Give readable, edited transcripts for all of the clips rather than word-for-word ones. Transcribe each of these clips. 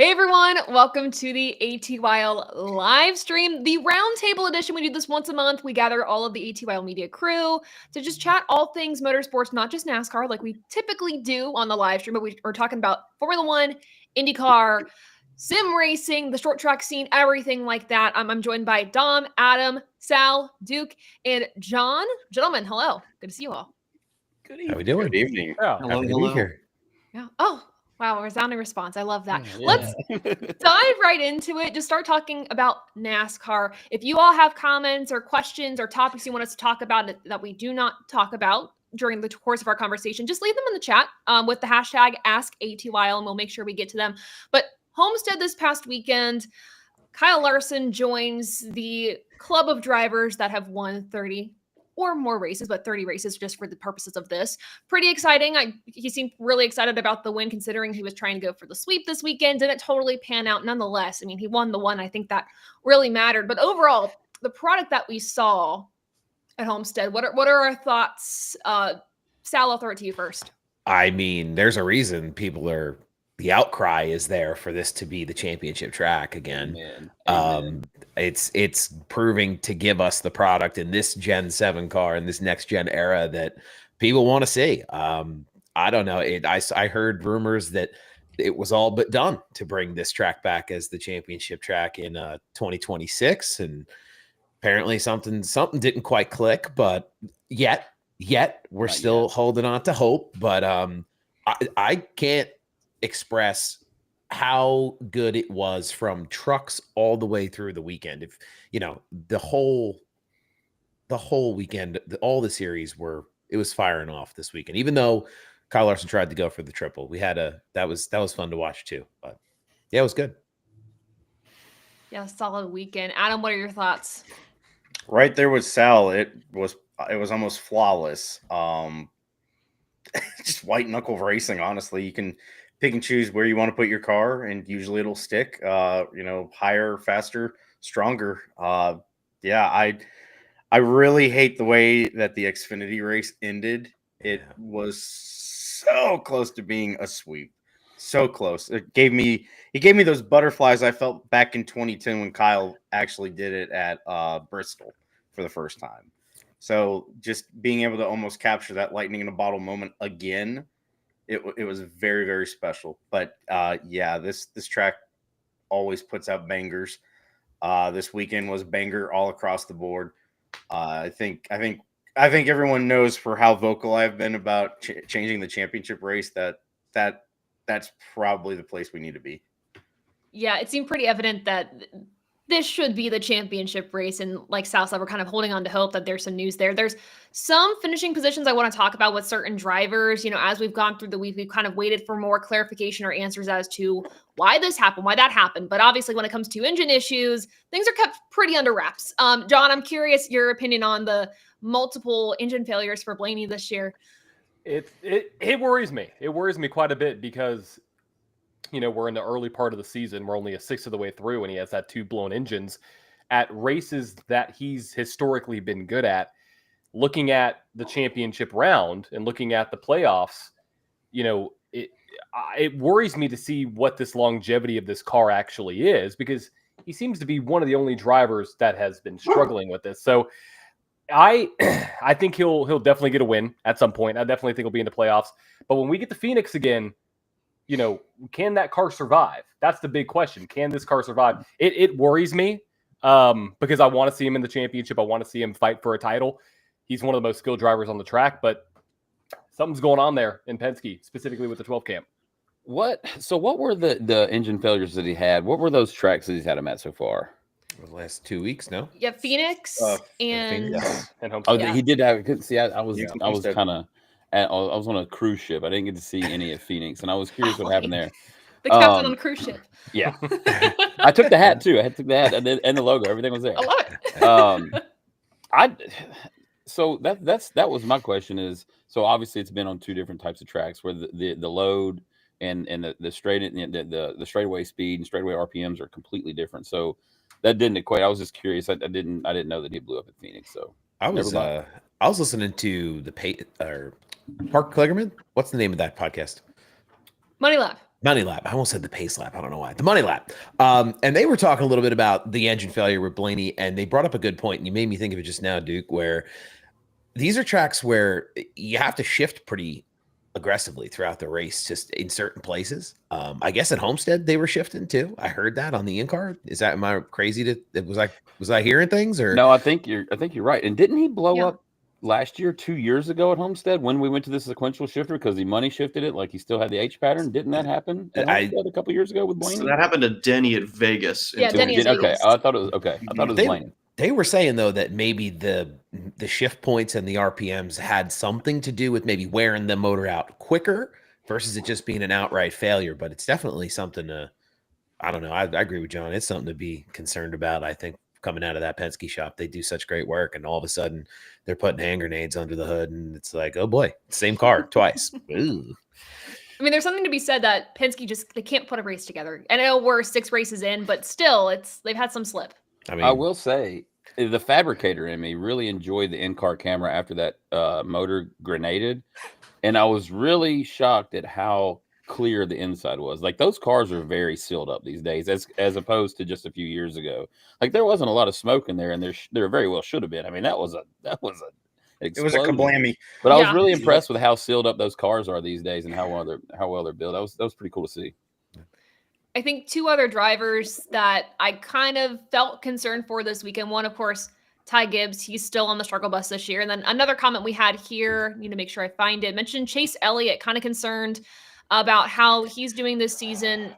Hey everyone, welcome to the ATYL live stream, the Roundtable edition. We do this once a month. We gather all of the ATYL Media crew to just chat all things motorsports, not just NASCAR like we typically do on the live stream, but we're talking about Formula One, INDYCAR, sim racing, the short track scene, everything like that. I'm joined by Dom, Adam, Sal, Duke, and John. Gentlemen, hello. Good to see you all. Good evening. How we doing? Good evening. Oh, happy to be here. Yeah. Oh, wow. Resounding response. I love that. Yeah. Let's dive right into it. Just start talking about NASCAR. If you all have comments or questions or topics you want us to talk about that we do not talk about during the course of our conversation, just leave them in the chat with the hashtag AskATYL, and we'll make sure we get to them. But Homestead this past weekend, Kyle Larson joins the club of drivers that have won 30 or more races, but 30 races just for the purposes of this. Pretty exciting. He seemed really excited about the win, considering he was trying to go for the sweep this weekend. Didn't totally pan out nonetheless. I mean, he won the one. I think that really mattered. But overall, the product that we saw at Homestead, what are our thoughts? Sal, I'll throw it to you first. I mean, there's a reason the outcry is there for this to be the championship track again. Amen. It's proving to give us the product in this Gen 7 car in this next gen era that people want to see. I don't know. I heard rumors that it was all but done to bring this track back as the championship track in 2026, and apparently something didn't quite click, but yet we're Not still yet. holding on to hope. But I can't express how good it was from trucks all the way through the weekend. If you know the whole weekend, all the series it was firing off this weekend. Even though Kyle Larson tried to go for the triple, that was fun to watch too. But yeah, it was good. Yeah, solid weekend. Adam, what are your thoughts? Right there with Sal, it was almost flawless. Just white knuckle racing. Honestly, you can pick and choose where you want to put your car, and usually it'll stick. Higher, faster, stronger. Yeah, I really hate the way that the Xfinity race ended. It was so close to being a sweep. So close. It gave me those butterflies I felt back in 2010 when Kyle actually did it at Bristol for the first time. So just being able to almost capture that lightning in a bottle moment again, it was very, very special. But this track always puts out bangers. This weekend was banger all across the board. I think everyone knows for how vocal I've been about changing the championship race that's probably the place we need to be. Yeah, it seemed pretty evident that this should be the championship race. And like Sal said, we're kind of holding on to hope that there's some news there. There's some finishing positions I want to talk about with certain drivers. As we've gone through the week, we've kind of waited for more clarification or answers as to why this happened, why that happened. But obviously, when it comes to engine issues, things are kept pretty under wraps. John, I'm curious your opinion on the multiple engine failures for Blaney this year. It worries me. It worries me quite a bit because we're in the early part of the season. We're only a sixth of the way through, and he has had two blown engines at races that he's historically been good at. Looking at the championship round and looking at the playoffs, it worries me to see what this longevity of this car actually is, because he seems to be one of the only drivers that has been struggling with this. So I think he'll definitely get a win at some point. I definitely think he'll be in the playoffs. But when we get to Phoenix again, can that car survive? That's the big question. Can this car survive? It worries me because I want to see him in the championship. I want to see him fight for a title. He's one of the most skilled drivers on the track, but something's going on there in Penske, specifically with the 12 camp. What were the engine failures that he had? What were those tracks that he's had him at so far? The last 2 weeks, no? Yeah, Phoenix and And Oh, Yeah. he did have. See, I was Homestead. kind of. I was on a cruise ship. I didn't get to see any at Phoenix, and I was curious what happened there. the captain on the cruise ship. Yeah, I took the hat too. I took the hat and the logo. Everything was there. I love it. So that was my question. Is so obviously it's been on two different types of tracks where the load and the straightaway speed and straightaway RPMs are completely different. So that didn't equate. I was just curious. I didn't know that he blew up at Phoenix. So I was listening to the Park Kligerman. What's the name of that podcast? Money Lab. Money lap. I almost said the pace lap. I don't know why. The money lap. And they were talking a little bit about the engine failure with Blaney, and they brought up a good point. And you made me think of it just now, Duke, where these are tracks where you have to shift pretty aggressively throughout the race, just in certain places. I guess at Homestead they were shifting too. I heard that on the in-car. Am I crazy was I hearing things or No, I think you're right. And didn't he blow Yeah. up last year, 2 years ago at Homestead when we went to the sequential shifter because he money shifted it like he still had the H pattern? Didn't that happen at Homestead a couple years ago with Blaney? So that happened to Denny at Vegas. Yeah, Denny at Okay, Vegas. I thought it was okay. I thought it was Blaney. They were saying though that maybe the shift points and the RPMs had something to do with maybe wearing the motor out quicker versus it just being an outright failure. But it's definitely something to, I don't know. I agree with John. It's something to be concerned about. I think coming out of that Penske shop, they do such great work, and all of a sudden they're putting hand grenades under the hood, and it's like, oh boy, same car twice. Ooh. I mean, there's something to be said that Penske they can't put a race together. And I know we're 6 races in, but still, they've had some slip. I mean, I will say the fabricator in me really enjoyed the in-car camera after that motor grenaded, and I was really shocked at how clear the inside was. Like those cars are very sealed up these days, as opposed to just a few years ago. Like there wasn't a lot of smoke in there, and there very well should have been. I mean, that was a It was a explosion. kablammy. But I was Yeah. really impressed with how sealed up those cars are these days and how well they're built. That was pretty cool to see. I think 2 other drivers that I kind of felt concerned for this weekend. One, of course, Ty Gibbs. He's still on the struggle bus this year. And then another comment we had here, need to make sure I find it, mentioned Chase Elliott, kind of concerned about how he's doing this season.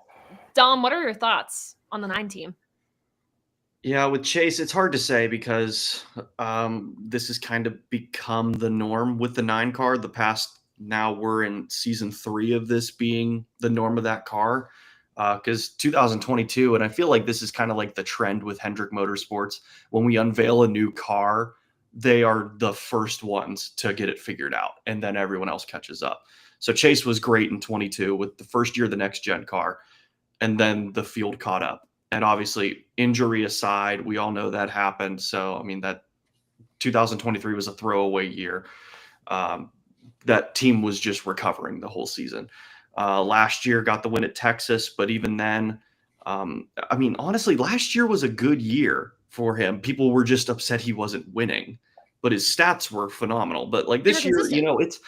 Dom, what are your thoughts on the 9 team? Yeah, with Chase, it's hard to say because this has kind of become the norm with the 9 car. Now we're in season 3 of this being the norm of that car. Because 2022, and I feel like this is kind of like the trend with Hendrick Motorsports. When we unveil a new car, they are the first ones to get it figured out, and then everyone else catches up. So Chase was great in 22 with the first year of the next gen car, and then the field caught up. And obviously, injury aside, we all know that happened. So, I mean, that 2023 was a throwaway year. That team was just recovering the whole season. Last year got the win at Texas, but even then, I mean, honestly, last year was a good year for him. People were just upset he wasn't winning, but his stats were phenomenal. But like this year, it's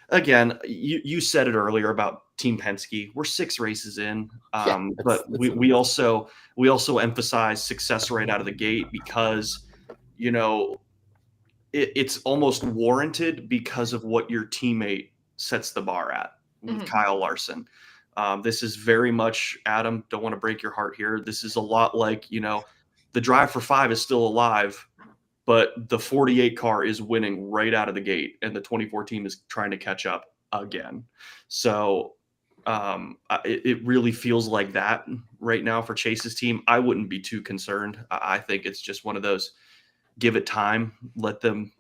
again, you said it earlier about Team Penske. We're 6 races in, but we also emphasize success right out of the gate because it's almost warranted because of what your teammate sets the bar at. With Kyle Larson. This is very much, Adam, don't want to break your heart here. This is a lot like, the drive for 5 is still alive, but the 48 car is winning right out of the gate, and the 24 team is trying to catch up again. So it really feels like that right now for Chase's team. I wouldn't be too concerned. I think it's just one of those, give it time, let them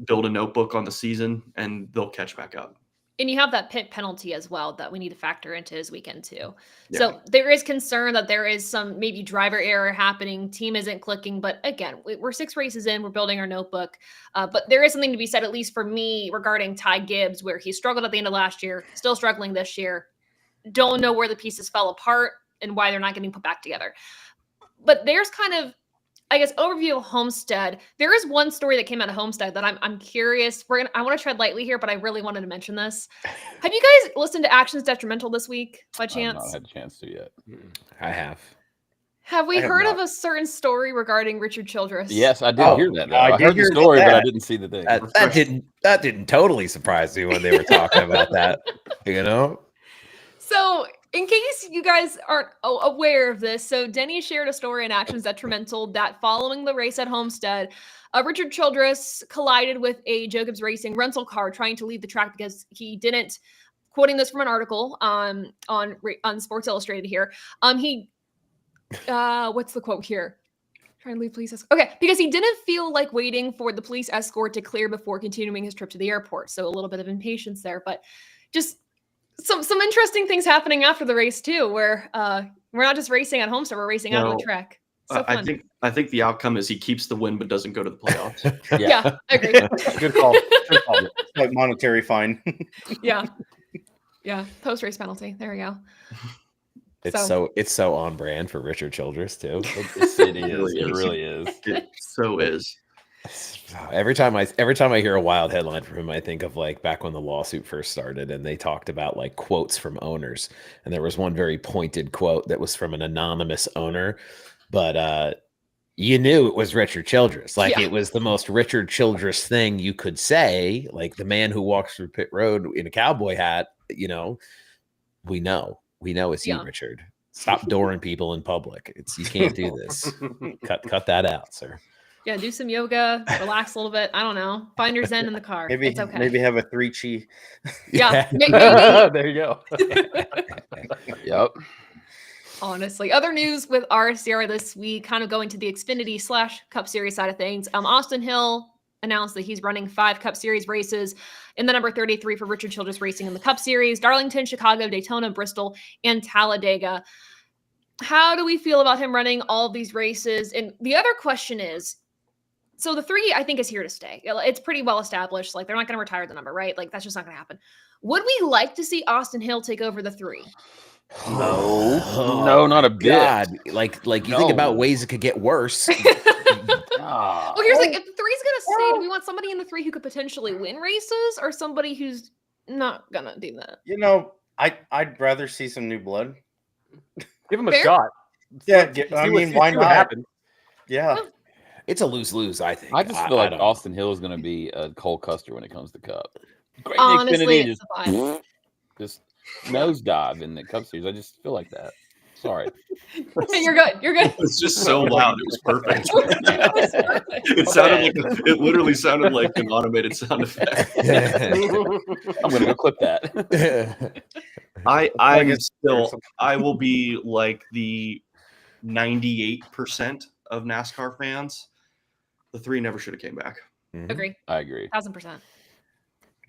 build a notebook on the season, and they'll catch back up. And you have that pit penalty as well that we need to factor into his weekend too. Yeah. So there is concern that there is some maybe driver error happening. Team isn't clicking, but again, we're 6 races in, we're building our notebook. But there is something to be said, at least for me, regarding Ty Gibbs, where he struggled at the end of last year, still struggling this year. Don't know where the pieces fell apart and why they're not getting put back together. But there's kind of, I guess, overview of Homestead. There is one story that came out of Homestead that I'm curious. I want to tread lightly here, but I really wanted to mention this. Have you guys listened to Actions Detrimental this week by chance? I've not had a chance to yet. I have. Have we I have heard not. of a certain story regarding Richard Childress? Yes, I did hear that. Though. I I did heard the hear story, but I that. didn't see the thing. That didn't totally surprise me when they were talking about that. So, in case you guys aren't aware of this, so Denny shared a story in Actions Detrimental that following the race at Homestead, Richard Childress collided with a Joe Gibbs Racing rental car trying to leave the track because he didn't, quoting this from an article on Sports Illustrated here, what's the quote here? Trying to leave police escort. Okay, because he didn't feel like waiting for the police escort to clear before continuing his trip to the airport. So a little bit of impatience there, but just some interesting things happening after the race too, where we're not just racing at Homestead, we're racing out of the track. So fun. I think the outcome is he keeps the win but doesn't go to the playoffs. Yeah, I agree. Good call. Good call. Like monetary fine. Yeah. Post-race penalty. There we go. It's so on brand for Richard Childress too. It is. It really is. It so is. Every time I hear a wild headline from him, I think of like back when the lawsuit first started and they talked about like quotes from owners. And there was one very pointed quote that was from an anonymous owner, but you knew it was Richard Childress. Like it was the most Richard Childress thing you could say. Like the man who walks through pit road in a cowboy hat, you know, we know it's you, Richard. Stop dooring people in public. You can't do this. Cut that out, sir. Yeah, do some yoga, relax a little bit. I don't know. Find your zen in the car. Maybe it's okay. Maybe have a 3-chi. Yeah. Maybe. There you go. Yep. Honestly, other news with RCR this week, kind of going to the Xfinity / Cup Series side of things. Austin Hill announced that he's running 5 Cup Series races in the number 33 for Richard Childress Racing in the Cup Series: Darlington, Chicago, Daytona, Bristol, and Talladega. How do we feel about him running all of these races? And the other question is, so the 3, I think, is here to stay. It's pretty well established. Like, they're not going to retire the number, right? Like, that's just not going to happen. Would we like to see Austin Hill take over the 3? No, not a bit. God, like you think about ways it could get worse. Well, here's like, if the 3's going to stay, do we want somebody in the 3 who could potentially win races, or somebody who's not going to do that? You know, I'd rather see some new blood. Give him a shot. Yeah, I mean, why not? Yeah. It's a lose-lose, I think. I just feel like Austin Hill is going to be a Cole Custer when it comes to Cup. Great Honestly, Xfinity, just nosedive in the Cup Series. I just feel like that. Sorry. You're good. It's just so loud. It was perfect. It literally sounded like an automated sound effect. I'm going to go clip that. I will be like the 98% of NASCAR fans. The 3 never should have came back. Mm-hmm. Agree. I agree. 1000%.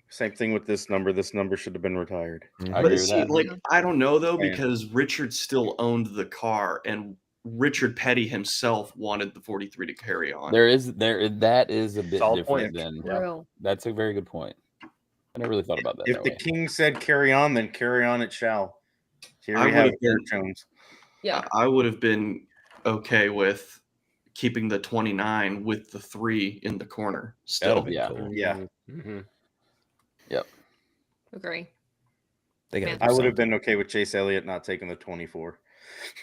Same thing with this number. This number should have been retired. I agree with that. Like, I don't know though, because Richard still owned the car, and Richard Petty himself wanted the 43 to carry on. That is a bit Solid different point. than. That's a very good point. I never really thought about that. If the king said carry on, then carry on it shall. Here I we have would've Jones. Yeah. I would have been okay with keeping the 29 with the 3 in the corner still. Yeah. Cool. Yeah. Mm-hmm. Yep. Agree. I would have been okay with Chase Elliott not taking the 24.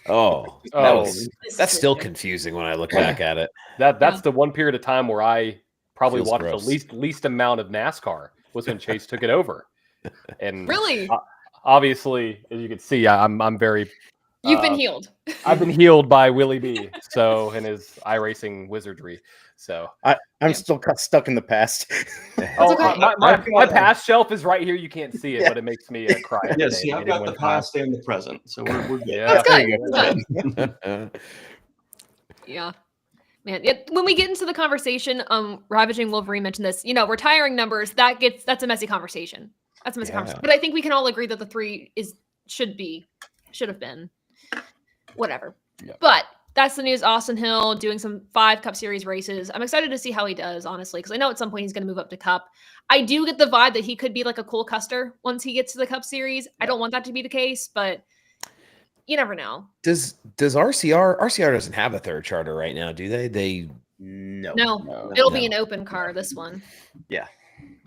That's still confusing when I look back at it. That's the one period of time where I probably Feels watched gross. the least amount of NASCAR was when Chase took it over. And Really? Obviously, as you can see, I'm very. You've been healed. I've been healed by Willie B. And his iRacing wizardry. So I'm still stuck in the past. My past shelf is right here. You can't see it, but it makes me cry. Yeah, see, I've got the past and the present, so we're good. Yeah, That's good. Yeah. Man, when we get into the conversation, Ravaging Wolverine mentioned this, retiring numbers, that's a messy conversation. That's a messy conversation. But I think we can all agree that the 3 should have been. Whatever. Yeah. But that's the news. Austin Hill doing some 5 Cup Series races. I'm excited to see how he does, honestly, because I know at some point he's going to move up to Cup. I do get the vibe that he could be like a Cole Custer once he gets to the Cup Series. Yeah. I don't want that to be the case, but you never know. Does RCR doesn't have a 3rd charter right now, do they? No. It'll be an open car, this one. Yeah.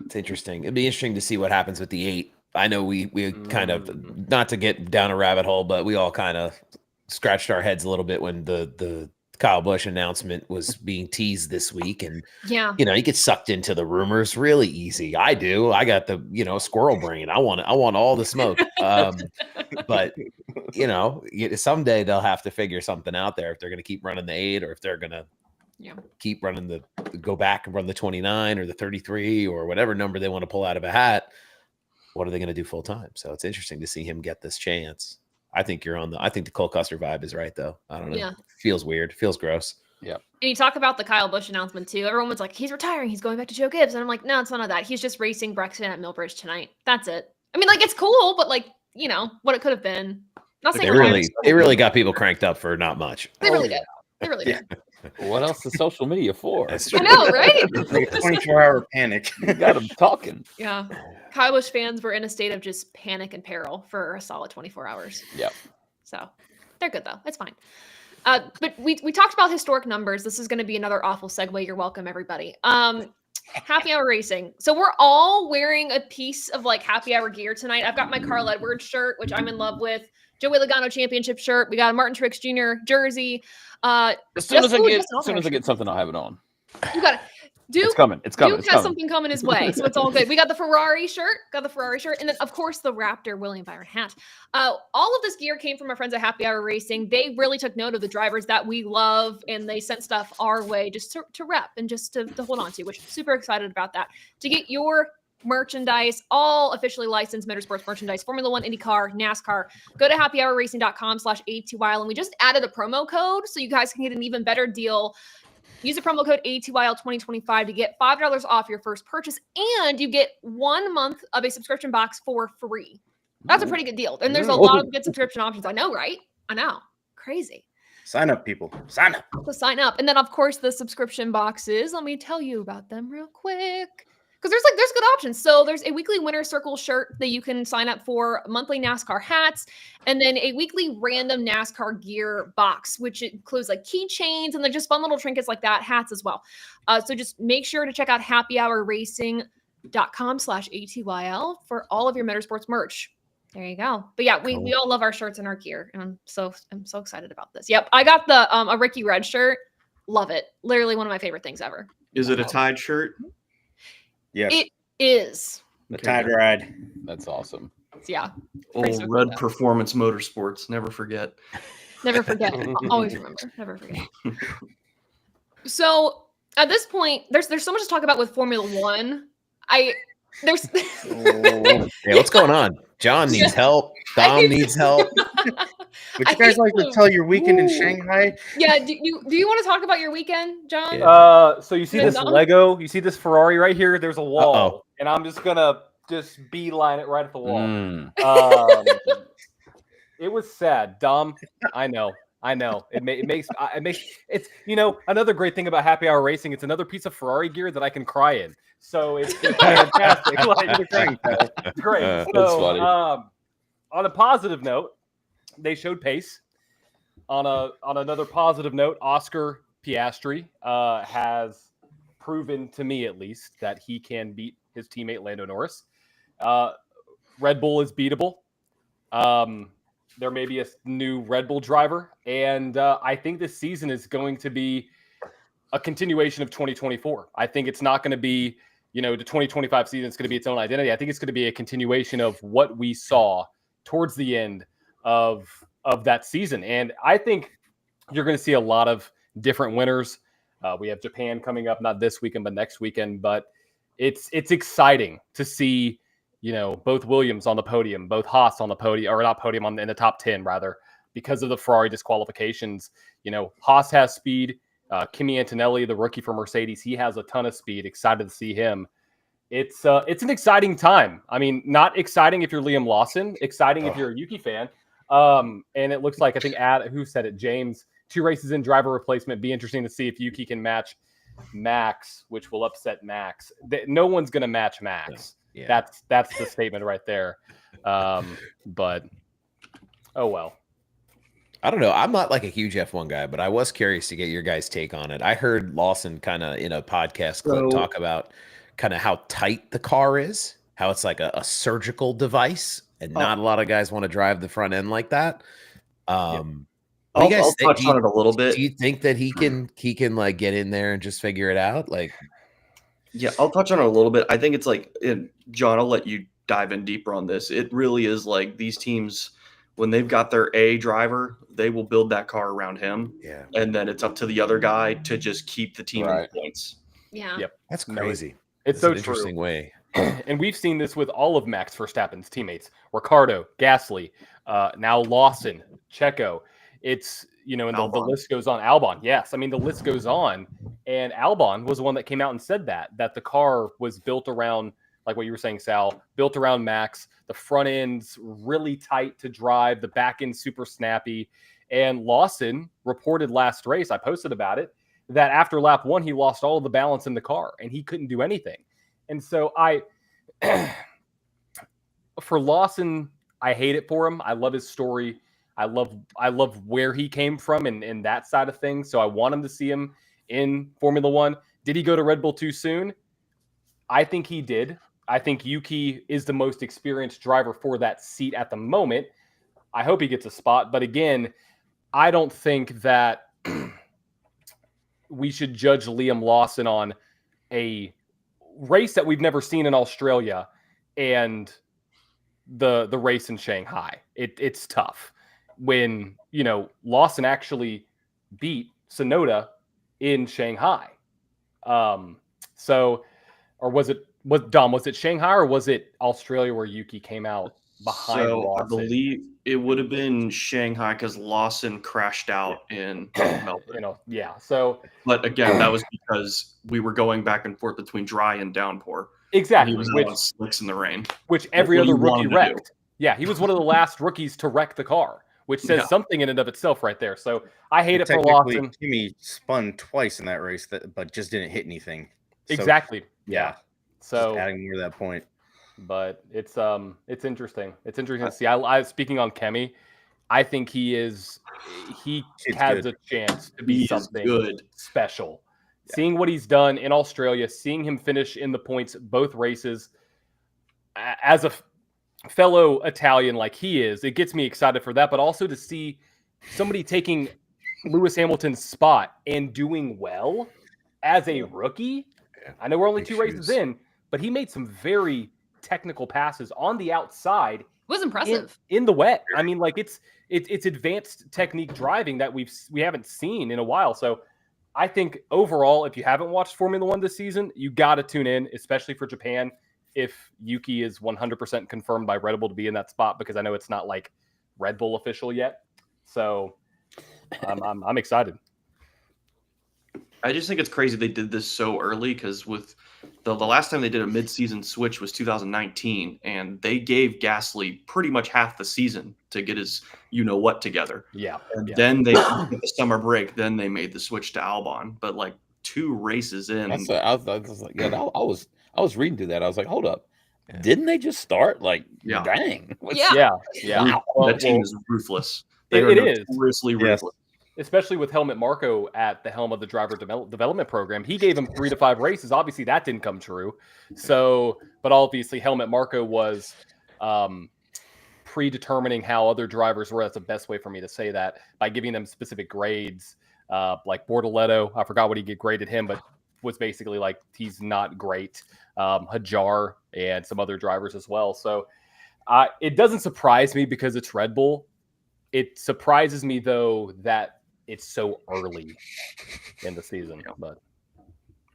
It's interesting. It'd be interesting to see what happens with the 8. I know we kind of, not to get down a rabbit hole, but we all kind of scratched our heads a little bit when the Kyle Busch announcement was being teased this week. And, you get sucked into the rumors really easy. I do. I got the, squirrel brain. I want all the smoke. But, someday they'll have to figure something out there if they're going to keep running the 8 or if they're going to keep running go back and run the 29 or the 33 or whatever number they want to pull out of a hat. What are they going to do full time? So it's interesting to see him get this chance. I think I think the Cole Custer vibe is right, though. I don't know. Yeah. Feels weird. Feels gross. Yeah. And you talk about the Kyle Busch announcement, too. Everyone was like, he's retiring. He's going back to Joe Gibbs. And I'm like, no, it's none of that. He's just racing Brexton at Millbridge tonight. That's it. I mean, it's cool, but what it could have been. Not saying it really got people cranked up for not much. They really did. They really did. What else is social media for? I know, right? It's like a 24-hour panic. You got them talking. Yeah. Kyle Busch fans were in a state of just panic and peril for a solid 24 hours. Yep. So they're good though. It's fine. But we talked about historic numbers. This is going to be another awful segue. You're welcome, everybody. Happy Hour Racing. So we're all wearing a piece of like Happy Hour gear tonight. I've got my Carl Edwards shirt, which I'm in love with. Joey Logano Championship shirt. We got a Martin Truex Jr. jersey. As soon as I get something, I'll have it on. You got it. It's coming. Duke has something coming his way, so it's all good. We got the Ferrari shirt, and then of course the Raptor William Byron hat. All of this gear came from our friends at Happy Hour Racing. They really took note of the drivers that we love, and they sent stuff our way just to rep and just to hold on to, which I'm super excited about that. To get your merchandise, all officially licensed motorsports merchandise, Formula One, IndyCar, NASCAR, go to happyhourracing.com/ATYL, and we just added a promo code so you guys can get an even better deal. Use the promo code ATYL 2025 to get $5 off your first purchase, and you get 1 month of a subscription box for free. That's a pretty good deal. And there's a lot of good subscription options. I know, right? I know. Crazy. Sign up, people. Sign up. So sign up. And then, of course, the subscription boxes. Let me tell you about them real quick. Because there's good options. So there's a weekly Winner's Circle shirt that you can sign up for, monthly NASCAR hats, and then a weekly random NASCAR gear box, which includes like keychains and then just fun little trinkets like that, hats as well. So just make sure to check out happyhourracing.com/ATYL for all of your motorsports merch. There you go. But yeah, we all love our shirts and our gear, and I'm so excited about this. Yep, I got the a Ricky Red shirt. Love it. Literally one of my favorite things ever. Is it a Tide shirt? Yes. It is. The Tide Ride. That's awesome. Yeah. Old Red Performance Motorsports. Never forget. Never forget. Always remember. Never forget. So at this point, there's so much to talk about with Formula One. There's Hey, what's going on? John needs help. Dom needs help. Would you guys like to tell your weekend in Shanghai? Yeah. Do you want to talk about your weekend, John? Yeah. So you see this Lego, you see this Ferrari right here? There's a wall, and I'm just gonna beeline it right at the wall. It was sad, Dom. I know. It makes it's another great thing about Happy Hour Racing. It's another piece of Ferrari gear that I can cry in. So it's fantastic. It's great. So, that's funny. On a positive note, they showed pace. On another positive note, Oscar Piastri has proven to me, at least, that he can beat his teammate Lando Norris. Red Bull is beatable. There may be a new Red Bull driver, and I think this season is going to be a continuation of 2024. I think it's not going to be, the 2025 season is going to be its own identity. I think it's going to be a continuation of what we saw towards the end of that season. And I think you're going to see a lot of different winners. We have Japan coming up, not this weekend, but next weekend. But it's exciting to see, both Williams on the podium, both Haas on the podium, or not podium, in the top 10 rather, because of the Ferrari disqualifications. Haas has speed. Kimi Antonelli, the rookie for Mercedes, he has a ton of speed. Excited to see him. It's an exciting time. I mean, not exciting if you're Liam Lawson, exciting if you're a Yuki fan. And it looks like, I think, who said it? James, 2 races in driver replacement. Be interesting to see if Yuki can match Max, which will upset Max. No one's going to match Max. Yeah. That's the statement right there. But oh well. I don't know. I'm not like a huge F1 guy, but I was curious to get your guys' take on it. I heard Lawson kind of in a podcast clip talk about kind of how tight the car is, how it's like a surgical device, and not a lot of guys want to drive the front end like that. I'll touch on it a little bit. Do you think that he can like get in there and just figure it out? Like, yeah, I'll touch on it a little bit. I think it's like, John, I'll let you dive in deeper on this. It really is like these teams, when they've got their A driver, they will build that car around him. Yeah. And then it's up to the other guy to just keep the team in the points. Yeah. Yep. That's crazy. It's so an interesting way. And we've seen this with all of Max Verstappen's teammates: Ricciardo, Gasly, now Lawson, Checo. It's, and the list goes on. Albon. Yes. I mean, the list goes on. And Albon was the one that came out and said that the car was built around, like what you were saying, Sal, built around Max. The front end's really tight to drive. The back end's super snappy. And Lawson reported last race, I posted about it, that after lap 1, he lost all of the balance in the car and he couldn't do anything. And so for Lawson, I hate it for him. I love his story. I love where he came from and that side of things. So I want him to see him in Formula One. Did he go to Red Bull too soon? I think he did. I think Yuki is the most experienced driver for that seat at the moment. I hope he gets a spot. But again, I don't think that we should judge Liam Lawson on a race that we've never seen in Australia and the race in Shanghai. It's tough when, Lawson actually beat Tsunoda in Shanghai. Was it Shanghai or was it Australia where Yuki came out behind Lawson? I believe it would have been Shanghai because Lawson crashed out in Melbourne. But again, that was because we were going back and forth between dry and downpour. Exactly. He was on slicks in the rain. Which every other rookie wrecked. Yeah, he was one of the last rookies to wreck the car, which says something in and of itself right there. So I hate it for Lawson. Kimi spun twice in that race, but just didn't hit anything. Exactly. Yeah. So just adding more to that point. But it's interesting. It's interesting to see. I speaking on Kemi, I think he has a chance to be something good. Special. Yeah. Seeing what he's done in Australia, seeing him finish in the points both races, as a fellow Italian like he is, it gets me excited for that. But also to see somebody taking Lewis Hamilton's spot and doing well as a rookie. I know we're only two races in, but he made some very technical passes on the outside. It was impressive in the wet. I mean, like it's advanced technique driving that we haven't seen in a while. So I think overall, if you haven't watched Formula One this season, you got to tune in, especially for Japan. If Yuki is 100% confirmed by Red Bull to be in that spot, because I know it's not like Red Bull official yet. So I'm excited. I just think it's crazy they did this so early because with the last time they did a mid-season switch was 2019, and they gave Gasly pretty much half the season to get his what together. Yeah. And then they took the summer break, then they made the switch to Albon. But like 2 races in, I was reading through that. I was like, hold up. Didn't they just start? Like, dang. Yeah. That team is ruthless. It is notoriously ruthless. Especially with Helmut Marko at the helm of the driver development program. He gave him 3 to 5 races. Obviously, that didn't come true. So, but obviously, Helmut Marko was predetermining how other drivers were. That's the best way for me to say that, by giving them specific grades. Like Bortoletto, I forgot what he graded him, but was basically like, he's not great. Hajar and some other drivers as well. So it doesn't surprise me because it's Red Bull. It surprises me, though, that it's so early in the season. But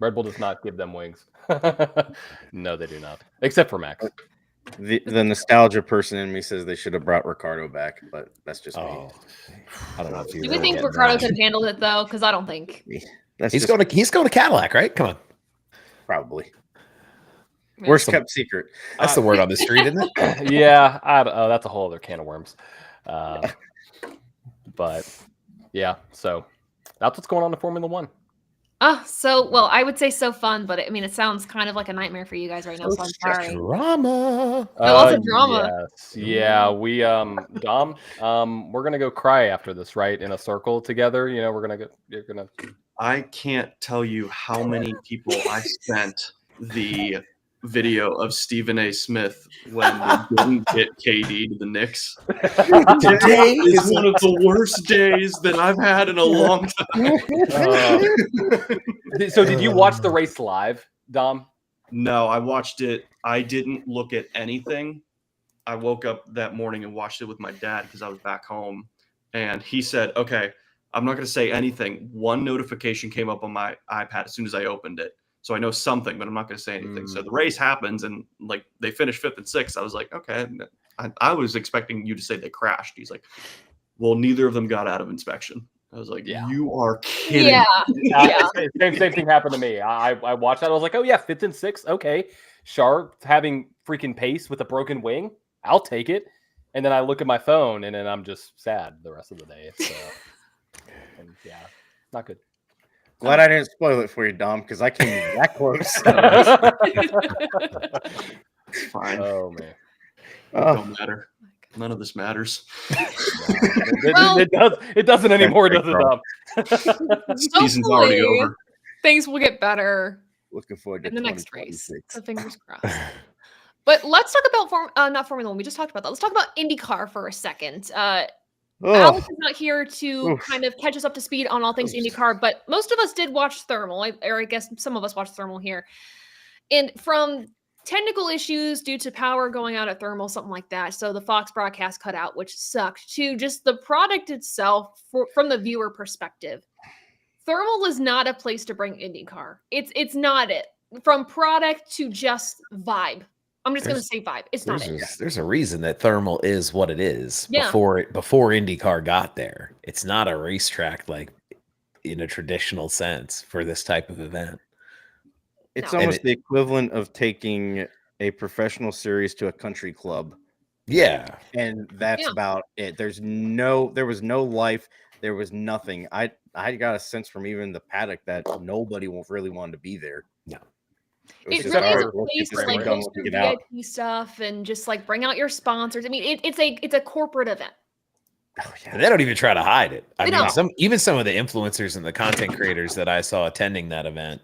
Red Bull does not give them wings. No, they do not. Except for Max. The nostalgia person in me says they should have brought Ricardo back, but that's just me. I don't know if do we think Ricardo could have handled it, though? Because I don't think. He's going to Cadillac, right? Come on. Probably. Worst kept secret. That's the word on the street, isn't it? Yeah. That's a whole other can of worms. But yeah, so that's what's going on in Formula One. I would say so fun, but I mean, it sounds kind of like a nightmare for you guys right now. So I'm sorry. Drama. Lots of drama. Yes. Yeah, we Dom, we're gonna go cry after this, right? In a circle together. You're gonna. I can't tell you how many people I sent the video of Stephen A. Smith when they didn't get KD to the Knicks. Today is one of the worst days that I've had in a long time. So did you watch the race live, Dom? No, I watched it. I didn't look at anything. I woke up that morning and watched it with my dad because I was back home. And he said, okay, I'm not going to say anything. One notification came up on my iPad as soon as I opened it. So I know something, but I'm not going to say anything. So the race happens, and like they finished 5th and 6th. I was like, okay. I was expecting you to say they crashed. He's like, well, neither of them got out of inspection. I was like, you are kidding. Yeah. Same thing happened to me. I watched that. I was like, oh yeah, 5th and 6th. Okay. Sharp having freaking pace with a broken wing. I'll take it. And then I look at my phone, and then I'm just sad the rest of the day. It's not good. Glad I didn't spoil it for you, Dom, because I came that close. It's fine. Oh man. It don't matter. None of this matters. Well- It doesn't anymore, does it, Dom? Season's already Hopefully, over. things will get better Looking forward to in the next race. 2026. So fingers crossed. But let's talk about not Formula One. We just talked about that. Let's talk about IndyCar for a second. Alex is not here to Oof. kind of catch us up to speed on all things IndyCar, but most of us did watch Thermal, or I guess some of us watched Thermal here. And from technical issues due to power going out at Thermal, something like that, so the Fox broadcast cut out, which sucked, to just the product itself from the viewer perspective. Thermal is not a place to bring IndyCar. It's not it. From product to just vibe. I'm just going to say vibe. It's not it. There's a reason that Thermal is what it is Yeah. before IndyCar got there. It's not a racetrack like in a traditional sense for this type of event. It's No. almost the equivalent of taking a professional series to a country club. Yeah. And that's Yeah. about it. There was no life. There was nothing. I got a sense from even the paddock that nobody really wanted to be there. No. It was really is "All a right, let's place get to this like thing done, host let's your get out." VIP stuff and just like bring out your sponsors. I mean, it's a corporate event. Oh, And they don't even try to hide it. I They mean, don't. some of the influencers and the content creators that I saw attending that event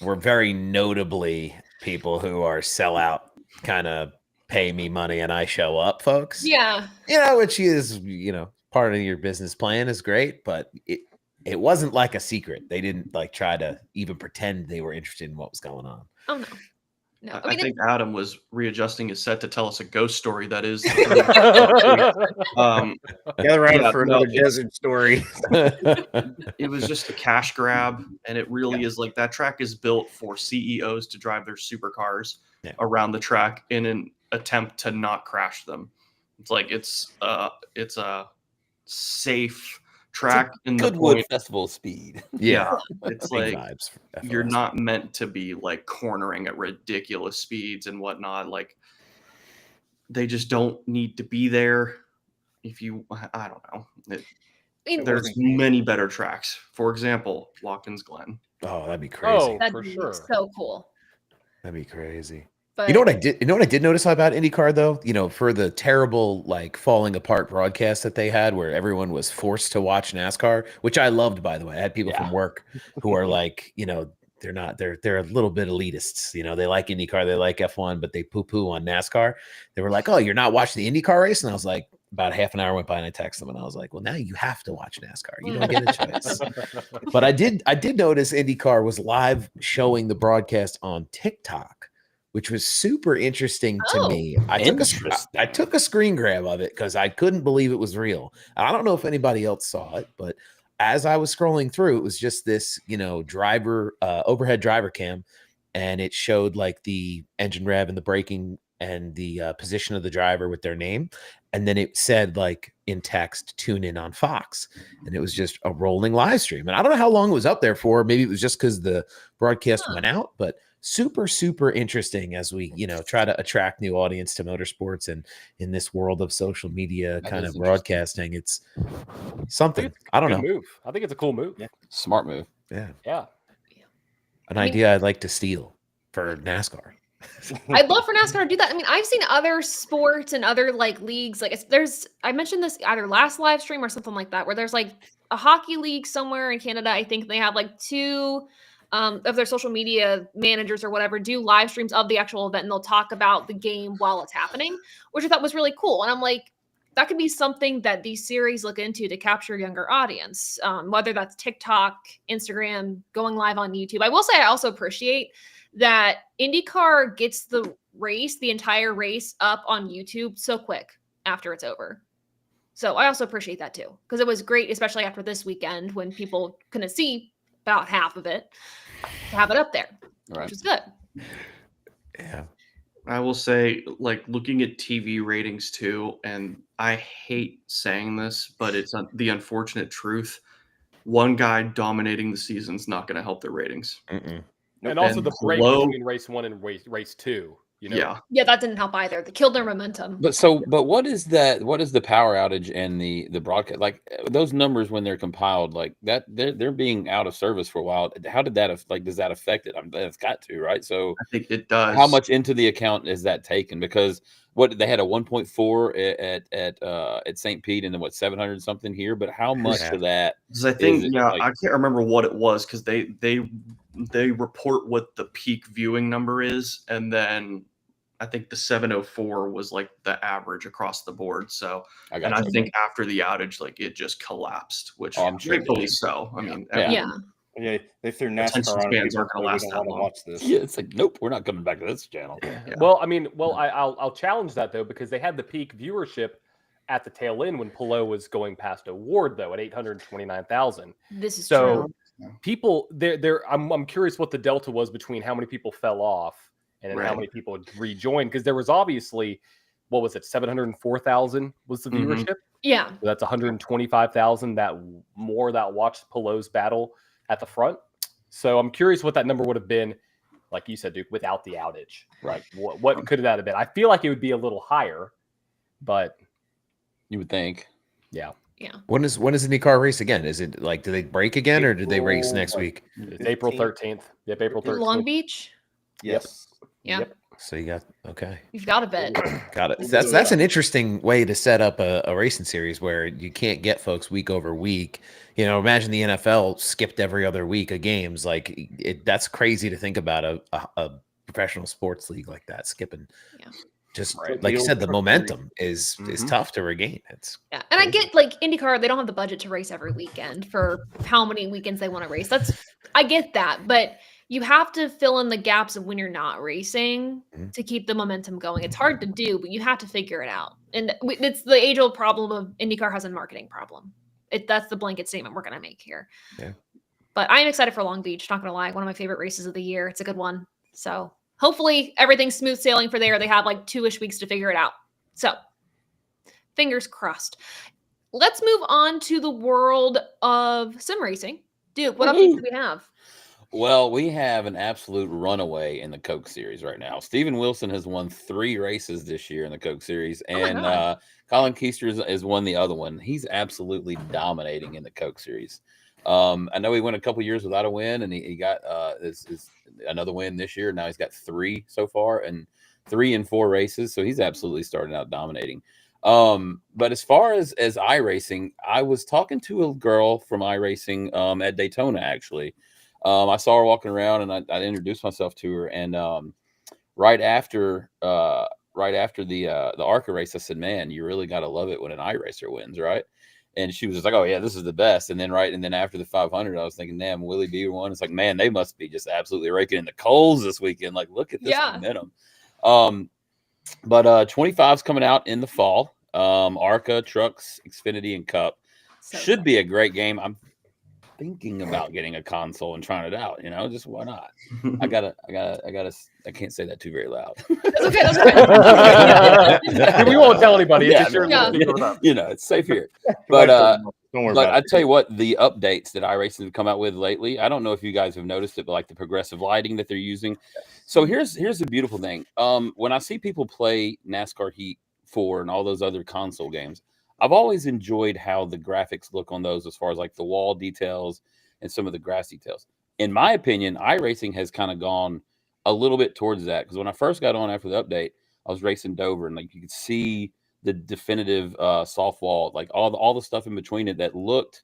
were very notably people who are sellout, kind of pay me money and I show up folks. Yeah. Which is, part of your business plan is great, but it wasn't like a secret. They didn't like try to even pretend they were interested in what was going on. Oh no. No. I think Adam was readjusting his set to tell us a ghost story that is. Gather around Yeah, for no, another it's- desert story. It was just a cash grab, and it really is like that track is built for CEOs to drive their supercars around the track in an attempt to not crash them. It's like it's a safe track in the Goodwood point. Festival speed. Yeah. It's Big like vibes. for you're FLS. not meant to be like cornering at ridiculous speeds and whatnot. Like they just don't need to be there. If you, I don't know. I mean, There's many better tracks. For example, Watkins Glen. Oh, that'd be crazy. Oh, that'd for be sure. so cool. That'd be crazy. But You know what I did notice about IndyCar though? For the terrible like falling apart broadcast that they had where everyone was forced to watch NASCAR, which I loved by the way. I had people from work who are like, they're a little bit elitists. They like IndyCar, they like F1, but they poo-poo on NASCAR. They were like, "Oh, you're not watching the IndyCar race?" And I was like, about half an hour went by and I texted them and I was like, "Well, now you have to watch NASCAR. You don't get a choice." But I did notice IndyCar was live showing the broadcast on TikTok, which was super interesting to me. I took a screen grab of it because I couldn't believe it was real. I don't know if anybody else saw it, but as I was scrolling through, it was just this, overhead driver cam, and it showed like the engine rev and the braking and the position of the driver with their name. And then it said like in text, "Tune in on Fox." And it was just a rolling live stream. And I don't know how long it was up there for. Maybe it was just because the broadcast went out, but super, super interesting as we, try to attract new audience to motorsports. And in this world of social media That kind is of broadcasting, it's something. I don't know. Move. I think it's a cool move. Yeah. Smart move. Yeah. Yeah. An idea I'd like to steal for NASCAR. I'd love for NASCAR to do that. I mean, I've seen other sports and other like leagues. Like I mentioned this either last live stream or something like that, where there's like a hockey league somewhere in Canada. I think they have like two of their social media managers or whatever do live streams of the actual event, and they'll talk about the game while it's happening, which I thought was really cool. And I'm like, that could be something that these series look into to capture a younger audience, whether that's TikTok, Instagram, going live on YouTube. I will say I also appreciate that IndyCar gets the entire race up on YouTube so quick after it's over. So I also appreciate that too, because it was great, especially after this weekend when people couldn't see about half of it, to have it up there, which is good. Yeah. I will say, like looking at TV ratings too, and I hate saying this, but it's the unfortunate truth. One guy dominating the season's not going to help their ratings. Mm-mm. And also And the break below- between race 1 and race 2. You know? Yeah. Yeah, that didn't help either. They killed their momentum. But what is that? What is the power outage and the broadcast? Like those numbers when they're compiled, like that they're being out of service for a while. How did that does that affect it? It's got to, right? So I think it does. how much into the account is that taken? Because what they had a 1.4 at St. Pete and then what 700 something here, but how much of that? Because I think is it, I like, can't remember what it was because they report what the peak viewing number is, and then I think the 704 was like the average across the board. So, I got and I you. think after the outage, like it just collapsed, which Oh, I'm sure it rightfully did. so. I mean, Yeah. Yeah. Yeah, they threw Attention NASCAR on spans people. aren't gonna We last don't that want to long. watch this. Yeah, it's like nope, we're not coming back to this channel. Yeah. Well, I mean, I'll challenge that though because they had the peak viewership at the tail end when Pelot was going past Award though at 829,000. This is So true. people, I'm curious what the delta was between how many people fell off and then how Right. many people rejoined because there was obviously what was it 704,000 was the Mhm. viewership. Yeah. So that's 125,000 that watched Pelot's battle at the front. So I'm curious what that number would have been, like you said, Duke, without the outage. Right? What could that have been? I feel like it would be a little higher, but You would think. yeah, Yeah. When is the IndyCar race again? Is it like do they break again or did they race April, next week? it's April 13th. Yep, April 13th. Long Beach. Yes. Yeah. Yep. So you got okay. You've got a bet. Got it. That's an interesting way to set up a racing series where you can't get folks week over week. You know, imagine the NFL skipped every other week of games. Like that's crazy to think about a professional sports league like that skipping. Yeah. Just Right. like you The said, the old momentum is Mhm. tough to regain. It's Yeah. And I get like IndyCar, they don't have the budget to race every weekend for how many weekends they want to race. I get that, but you have to fill in the gaps of when you're not racing Mhm. to keep the momentum going. It's hard to do, but you have to figure it out. And it's the age-old problem of IndyCar has a marketing problem. That's the blanket statement we're going to make here. Yeah. But I'm excited for Long Beach, not going to lie. One of my favorite races of the year. It's a good one. So hopefully everything's smooth sailing for there. They have like 2-ish weeks to figure it out. So fingers crossed. Let's move on to the world of sim racing. Duke, what updates do we have? Well, we have an absolute runaway in the Coke Series right now. Steven Wilson has won 3 races this year in the Coke Series, Oh my and God. Colin Keister has won the other one. He's absolutely dominating in the Coke Series. I know he went a couple years without a win, and he got another win this year. Now he's got 3 so far, and 3 in 4 races. So he's absolutely starting out dominating. But as far as iRacing, I was talking to a girl from iRacing at Daytona actually. I saw her walking around, and I introduced myself to her. And right after the ARCA race, I said, "Man, you really got to love it when an iRacer wins, right?" And she was just like, "Oh yeah, this is the best." And then after the 500, I was thinking, "Damn, Willie B won." It's like, man, they must be just absolutely raking in the coals this weekend. Like, look at this momentum. But 25's coming out in the fall. ARCA, Trucks, Xfinity, and Cup So should be a great game. I'm thinking about getting a console and trying it out. You know, just why not? I can't say that too very loud. That's okay. That's okay. We won't tell anybody. It's Yeah, just your no. little secret with us. You know, it's safe here. But Don't worry but about I it. tell you what, the updates that iRacing have come out with lately, I don't know if you guys have noticed it, but like the progressive lighting that they're using. So here's the beautiful thing. When I see people play NASCAR Heat 4 and all those other console games, I've always enjoyed how the graphics look on those as far as like the wall details and some of the grass details. In my opinion, iRacing has kind of gone a little bit towards that, because when I first got on after the update, I was racing Dover, and like you could see the definitive soft wall, like all the stuff in between it that looked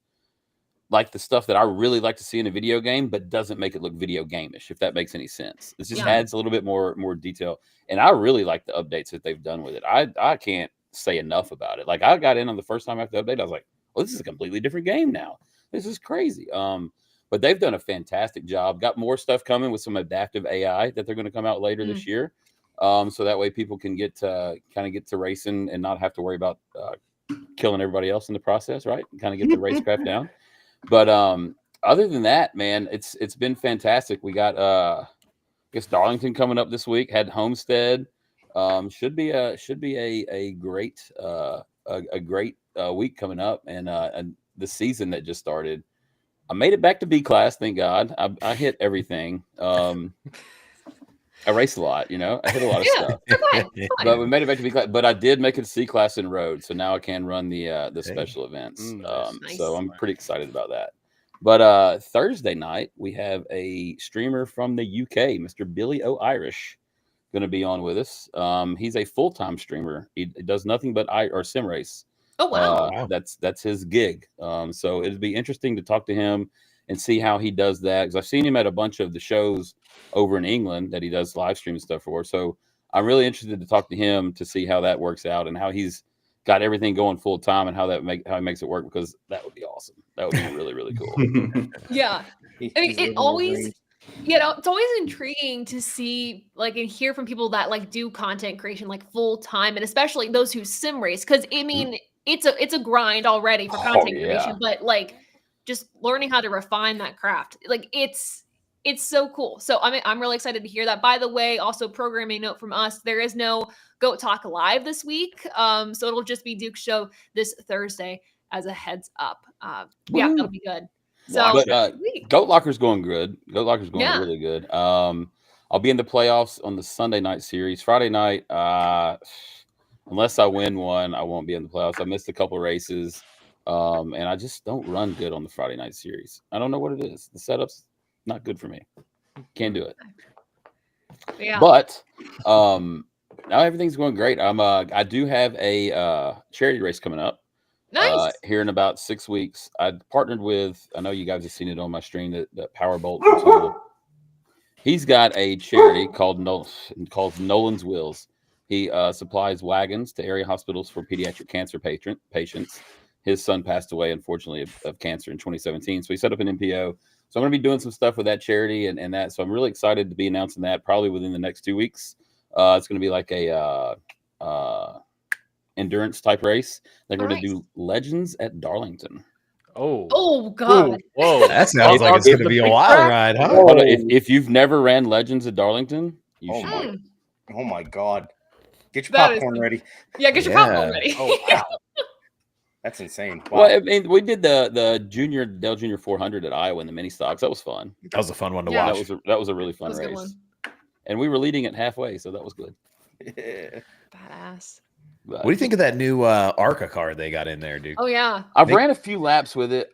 like the stuff that I really like to see in a video game, but doesn't make it look video game-ish, if that makes any sense. It just Yeah. adds a little bit more detail. And I really like the updates that they've done with it. I can't say enough about it. Like, I got in on the first time after the update, I was like, oh, this is a completely different game now. This is crazy. But they've done a fantastic job. Got more stuff coming with some adaptive AI that they're going to come out later this year. So that way people can get to racing and not have to worry about killing everybody else in the process, right? Kind of get the racecraft down. But other than that, man, it's been fantastic. We got I guess Darlington coming up this week. Had Homestead. Should be a great week coming up, and the season that just started. I made it back to B class, thank God. I hit everything. I race a lot, I hit a lot of Yeah, stuff. it's fine. It's fine. But we made it back to B class. But I did make it C class in road, so now I can run the special events. Nice. So I'm pretty excited about that. But Thursday night we have a streamer from the UK, Mr. Billy O'Irish, going to be on with us. He's a full-time streamer. He does nothing but sim race. Oh wow. That's his gig. So it'd be interesting to talk to him and see how he does that, because I've seen him at a bunch of the shows over in England that he does live stream stuff for. So I'm really interested to talk to him to see how that works out and how he's got everything going full time and how he makes it work, because that would be awesome. That would be really, really cool. Yeah. I mean, it always, it's always intriguing to see and hear from people that do content creation full time, and especially those who sim race, because I mean it's a grind already for content creation, but just learning how to refine that craft, it's so cool. So I'm really excited to hear that. By the way, also programming note from us, there is no Goat Talk Live this week, so it'll just be Duke's show this Thursday as a heads up. Yeah, that'll be good. So, but Goat Locker's going good. Goat Locker's going really good. I'll be in the playoffs on the Sunday night series. Friday night, unless I win one, I won't be in the playoffs. I missed a couple races, and I just don't run good on the Friday night series. I don't know what it is. The setup's not good for me. Can't do it. Yeah. But now everything's going great. I do have a charity race coming up. Nice. Here in about 6 weeks. I partnered with, I know you guys have seen it on my stream, that Powerbolt tool. He's got a charity called Nolan's Wills. He supplies wagons to area hospitals for pediatric cancer patients. His son passed away, unfortunately, of cancer in 2017. So he set up an NPO. So I'm going to be doing some stuff with that charity and that. So I'm really excited to be announcing that probably within the next 2 weeks. It's going to be like a endurance type race. They're going to do Legends at Darlington. Oh God! Whoa, that sounds like it's going to be a wild ride, huh? If you've never ran Legends at Darlington, you should. Oh my God! Get your popcorn ready. Yeah, get your popcorn ready. Oh wow, that's insane. Wow. Well, I mean, we did the Dell Junior 400 at Iowa in the mini stocks. That was fun. That was a fun one to watch. That was a really fun race. And we were leading it halfway, so that was good. Badass. What do you think of that new ARCA car they got in there, dude? Oh yeah, I've ran a few laps with it.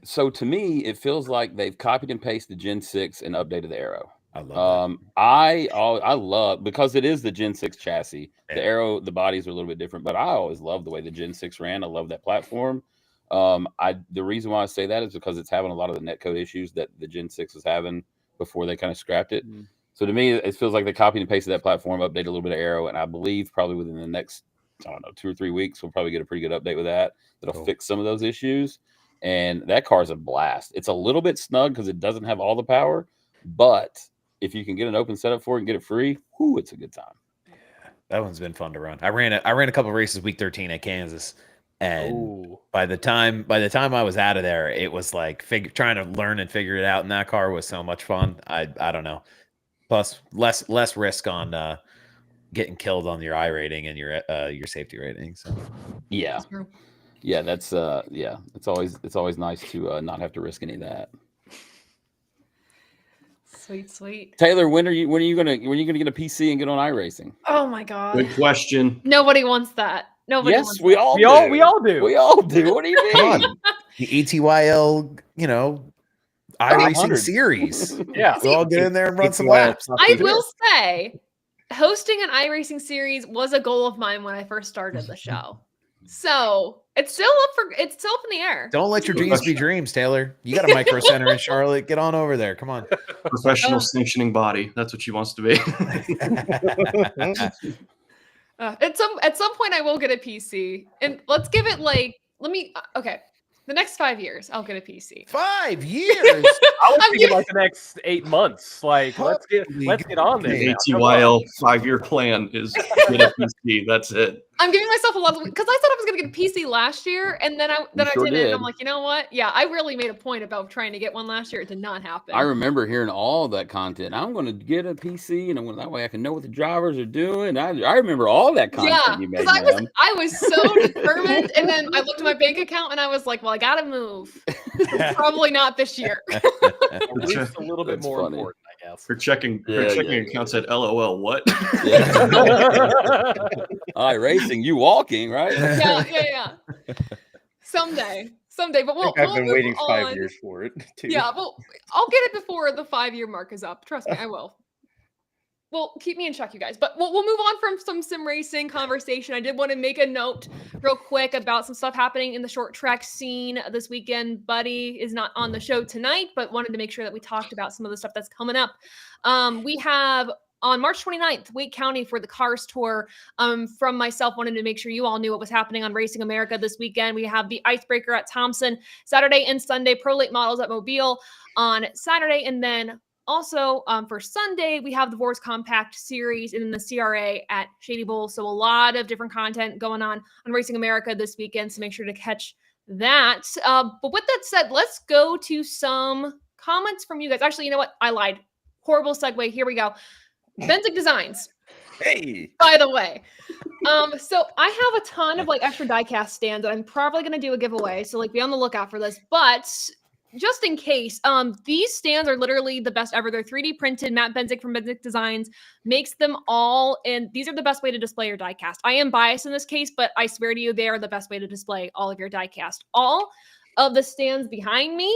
So to me, it feels like they've copied and pasted the Gen 6 and updated the aero. I love that. I love, because it is the Gen 6 chassis. Yeah. The aero, the bodies are a little bit different, but I always love the way the Gen 6 ran. I love that platform. The reason why I say that is because it's having a lot of the netcode issues that the Gen 6 was having before they kind of scrapped it. Mm. So to me, it feels like they copied and pasted that platform, updated a little bit of aero, and I believe probably within the next, 2 or 3 weeks, we'll probably get a pretty good update with that. That'll fix some of those issues. And that car is a blast. It's a little bit snug because it doesn't have all the power, but if you can get an open setup for it and get it free, it's a good time. Yeah, that one's been fun to run. I ran a couple of races week 13 at Kansas, and by the time I was out of there, it was like trying to learn and figure it out. And that car was so much fun. I don't know. Plus less risk on getting killed on your I rating and your safety rating. So yeah, that's it's always nice to not have to risk any of that. Sweet. Taylor, when are you gonna get a PC and get on iRacing? Oh my God. Good question. Nobody wants that. Nobody wants we that. all do. We all do. We all do. What do you mean? Come on. The ATYL, iRacing series. Yeah. We'll all get in there and run some laps. I will say, hosting an iRacing series was a goal of mine when I first started the show. So it's still up in the air. Don't let your dreams be dreams, Taylor. You got a micro center in Charlotte. Get on over there. Come on. Professional sanctioning body. That's what she wants to be. At some point I will get a PC, and let's give it the next 5 years I'll get a PC. 5 years. I was thinking like the next 8 months. Like let's get on this. The ATYL 5-year plan is get a PC. That's it. I'm giving myself a lot of, because I said I was going to get a PC last year, and then I didn't. And I'm like, you know what? Yeah, I really made a point about trying to get one last year. It did not happen. I remember hearing all that content. I'm going to get a PC, and that way I can know what the drivers are doing. I remember all that content you made. Because I was so determined, and then I looked at my bank account, and I was like, well, I got to move. Probably not this year. At least a little bit more important, I Yes. Her checking account said LOL what? Yeah. Racing, you walking, right? Yeah. Someday. But I think I've been waiting 5 years for it too. Yeah, well, I'll get it before the 5-year mark is up. Trust me, I will. Well, keep me in check, you guys. But we'll move on from some sim racing conversation. I did want to make a note real quick about some stuff happening in the short track scene this weekend. Buddy is not on the show tonight, but wanted to make sure that we talked about some of the stuff that's coming up. We have on March 29th, Wake County for the Cars Tour. From myself, wanted to make sure you all knew what was happening on Racing America this weekend. We have the Icebreaker at Thompson Saturday and Sunday, Pro Late Models at Mobile on Saturday, and then also, for Sunday, we have the Vors Compact Series in the CRA at Shady Bowl. So a lot of different content going on Racing America this weekend. So make sure to catch that. But with that said, let's go to some comments from you guys. Actually, you know what? I lied. Horrible segue. Here we go. Benzik Designs. Hey, By the way. So I have a ton of extra diecast stands that I'm probably going to do a giveaway. So be on the lookout for this. But just in case, these stands are literally the best ever. They're 3D printed. Matt Benzik from Benzik Designs makes them all, and these are the best way to display your diecast. I am biased in this case, but I swear to you, they are the best way to display all of your diecast. All of the stands behind me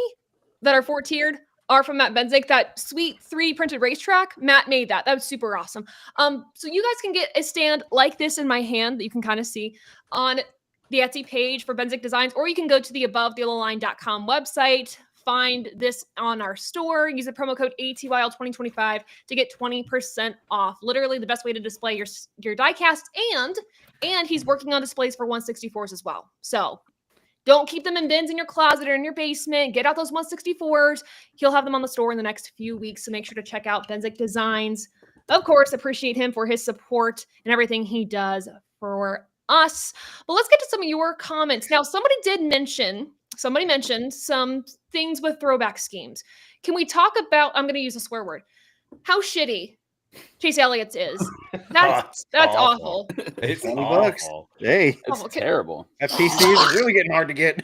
that are 4-tiered are from Matt Benzik. That sweet 3D printed racetrack, Matt made that. That was super awesome. So you guys can get a stand like this in my hand that you can kind of see on the Etsy page for Benzik Designs, or you can go to the AboveTheYellowLine.com website. Find this on our store. Use the promo code ATYL 2025 to get 20% off. Literally the best way to display your diecast, and he's working on displays for 164s as well. So don't keep them in bins in your closet or in your basement. Get out those 164s. He'll have them on the store in the next few weeks. So make sure to check out Benzik Designs. Of course, appreciate him for his support and everything he does for us. But let's get to some of your comments. Now, somebody mentioned some things with throwback schemes. Can we talk about, I'm going to use a swear word, how shitty Chase Elliott's is? That's awful. It's $20. awful. Hey, It's Oh, terrible. that PC is really getting hard to get.